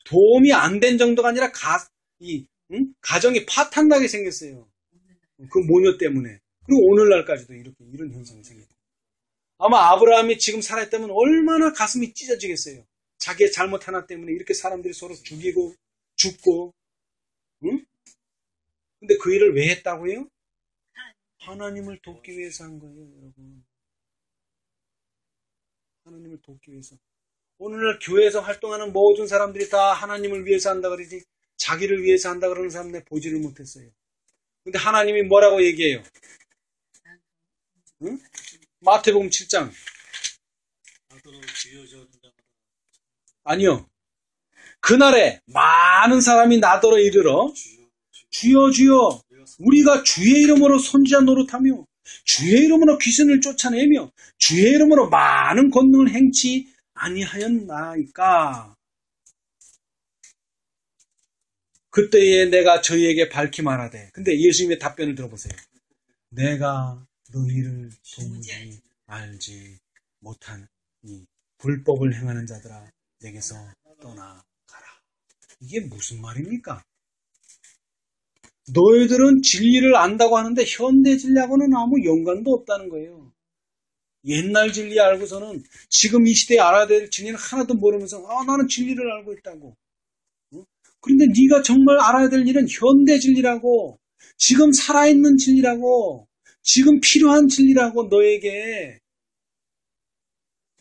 도움이 안 된 정도가 아니라 가정이 파탄나게 생겼어요. 그 모녀 때문에. 그리고 오늘날까지도 이런 현상이 생겼고. 아마 아브라함이 지금 살아있다면 얼마나 가슴이 찢어지겠어요. 자기의 잘못 하나 때문에 이렇게 사람들이 서로 죽이고 죽고. 응? 근데 그 일을 왜 했다고요? 하나님을 돕기 위해서 한 거예요, 여러분. 하나님을 돕기 위해서. 오늘날 교회에서 활동하는 모든 사람들이 다 하나님을 위해서 한다 그러지 자기를 위해서 한다 그러는 사람들 보지를 못했어요. 근데 하나님이 뭐라고 얘기해요? 응? 마태복음 7장. 아니요. 그날에 많은 사람이 나더러 이르러 주여 주여 우리가 주의 이름으로 선지자 노릇하며 주의 이름으로 귀신을 쫓아내며 주의 이름으로 많은 권능을 행치 아니하였나이까. 그때에 내가 저희에게 밝히 말하되. 근데 예수님의 답변을 들어보세요. 내가 너희를 도무지 알지 못하니 불법을 행하는 자들아 내게서 떠나가라. 이게 무슨 말입니까? 너희들은 진리를 안다고 하는데 현대 진리하고는 아무 연관도 없다는 거예요. 옛날 진리 알고서는 지금 이 시대에 알아야 될 진리는 하나도 모르면서 나는 진리를 알고 있다고. 그런데 네가 정말 알아야 될 일은 현대 진리라고, 지금 살아있는 진리라고, 지금 필요한 진리라고 너에게.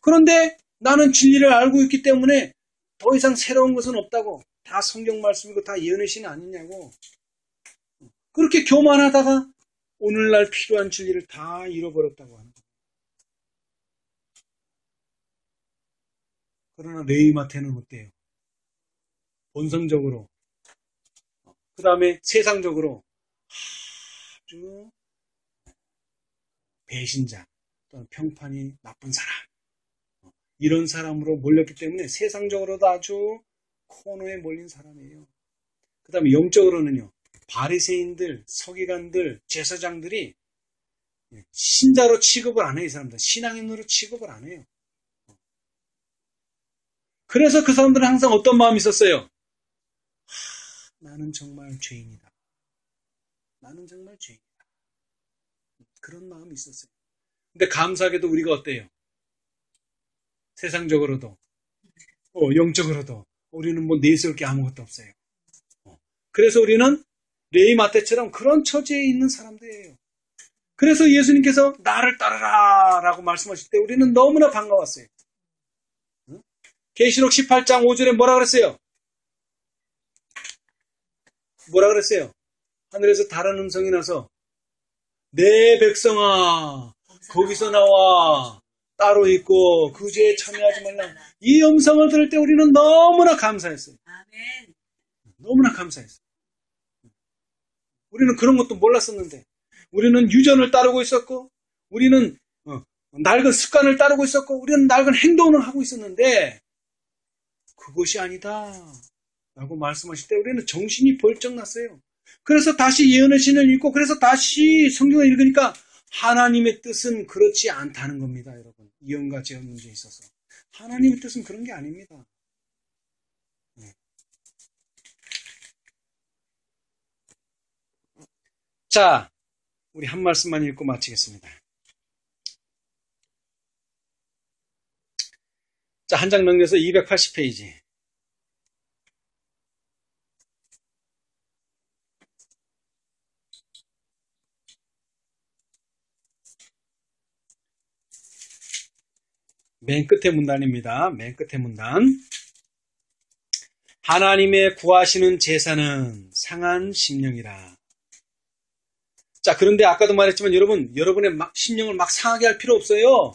그런데 나는 진리를 알고 있기 때문에 더 이상 새로운 것은 없다고. 다 성경 말씀이고 다 예언의 신 아니냐고. 그렇게 교만하다가 오늘날 필요한 진리를 다 잃어버렸다고 하는 거예요. 그러나 레이마테는 어때요? 본성적으로, 그 다음에 세상적으로 아주 배신자 또는 평판이 나쁜 사람, 이런 사람으로 몰렸기 때문에 세상적으로도 아주 코너에 몰린 사람이에요. 그 다음에 영적으로는요, 바리새인들, 서기관들, 제사장들이 신자로 취급을 안 해요. 이 사람들 신앙인으로 취급을 안 해요. 그래서 그 사람들은 항상 어떤 마음이 있었어요? 나는 정말 죄인이다. 나는 정말 죄인이다. 그런 마음이 있었어요. 근데 감사하게도 우리가 어때요? 세상적으로도 영적으로도 우리는 뭐 내세울 게 아무것도 없어요. 그래서 우리는 레이마테처럼 그런 처지에 있는 사람들이에요. 그래서 예수님께서 나를 따르라 라고 말씀하실 때 우리는 너무나 반가웠어요. 계시록 18장 5절에 뭐라 그랬어요? 뭐라 그랬어요? 하늘에서 다른 음성이 나서 내 백성아 거기서 나와 따로 있고 그 죄에 참여하지 말라. 이 음성을 들을 때 우리는 너무나 감사했어요. 아멘. 너무나 감사했어요. 우리는 그런 것도 몰랐었는데, 우리는 유전을 따르고 있었고, 우리는 낡은 습관을 따르고 있었고, 우리는 낡은 행동을 하고 있었는데 그것이 아니다 라고 말씀하실 때 우리는 정신이 벌쩍 났어요. 그래서 다시 예언의 신을 읽고, 그래서 다시 성경을 읽으니까 하나님의 뜻은 그렇지 않다는 겁니다. 여러분, 이혼과 재혼 문제에 있어서 하나님의 뜻은 그런 게 아닙니다. 자, 우리 한 말씀만 읽고 마치겠습니다. 자, 한 장 넘겨서 280페이지. 맨 끝에 문단입니다. 맨 끝에 문단. 하나님의 구하시는 제사는 상한 심령이라. 자, 그런데 아까도 말했지만 여러분의 심령을 막 상하게 할 필요 없어요.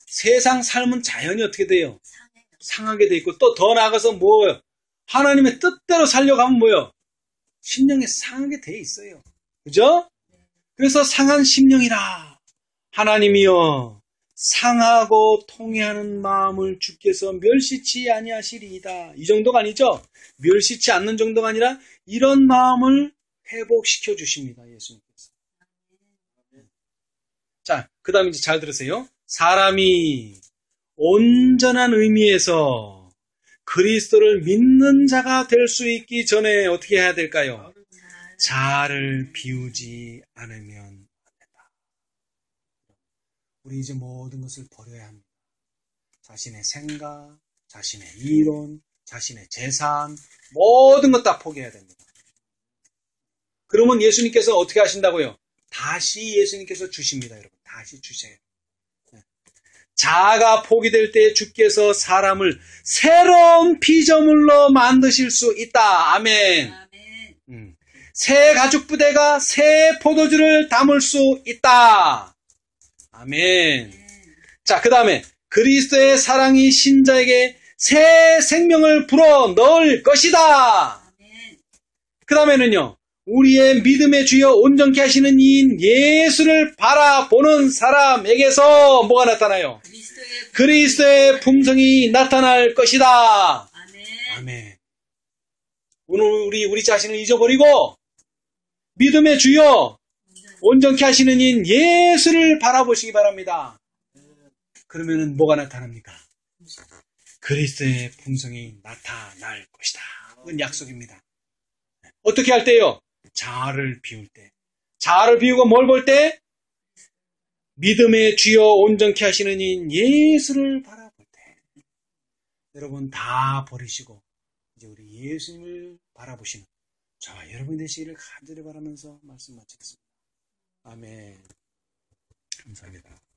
세상 삶은 자연히 어떻게 돼요? 상하게 돼 있고, 또 더 나아가서 뭐예요? 하나님의 뜻대로 살려가면 뭐예요? 심령이 상하게 돼 있어요. 그죠? 그래서 상한 심령이라. 하나님이여, 상하고 통회하는 마음을 주께서 멸시치 아니하시리이다. 이 정도가 아니죠? 멸시치 않는 정도가 아니라 이런 마음을 회복시켜 주십니다. 예수님께서. 자, 그 다음에 이제 잘 들으세요. 사람이 온전한 의미에서 그리스도를 믿는 자가 될 수 있기 전에 어떻게 해야 될까요? 자아를 비우지 않으면 안 된다. 우리 이제 모든 것을 버려야 합니다. 자신의 생각, 자신의 이론, 자신의 재산, 모든 것 다 포기해야 됩니다. 그러면 예수님께서 어떻게 하신다고요? 다시 예수님께서 주십니다, 여러분. 다시 주세요. 자아가 포기될 때 주께서 사람을 새로운 피조물로 만드실 수 있다. 아멘. 새 가죽 부대가 새 포도주를 담을 수 있다. 아멘. 자, 그 다음에 그리스도의 사랑이 신자에게 새 생명을 불어 넣을 것이다. 그 다음에는요. 우리의 믿음의 주여 온전케 하시는 이인 예수를 바라보는 사람에게서 뭐가 나타나요? 그리스도의 품성이 나타날 것이다. 아멘. 오늘 우리 자신을 잊어버리고 믿음의 주여 온전케 하시는 이인 예수를 바라보시기 바랍니다. 그러면은 뭐가 나타납니까? 그리스도의 품성이 나타날 것이다. 그건 약속입니다. 어떻게 할 때요? 자아를 비울 때. 자아를 비우고 뭘 볼 때? 믿음의 주여 온전케 하시는 이인 예수를 바라볼 때. 여러분 다 버리시고 이제 우리 예수님을 바라보시는 저와 여러분이 되시기를 간절히 바라면서 말씀 마치겠습니다. 아멘. 감사합니다.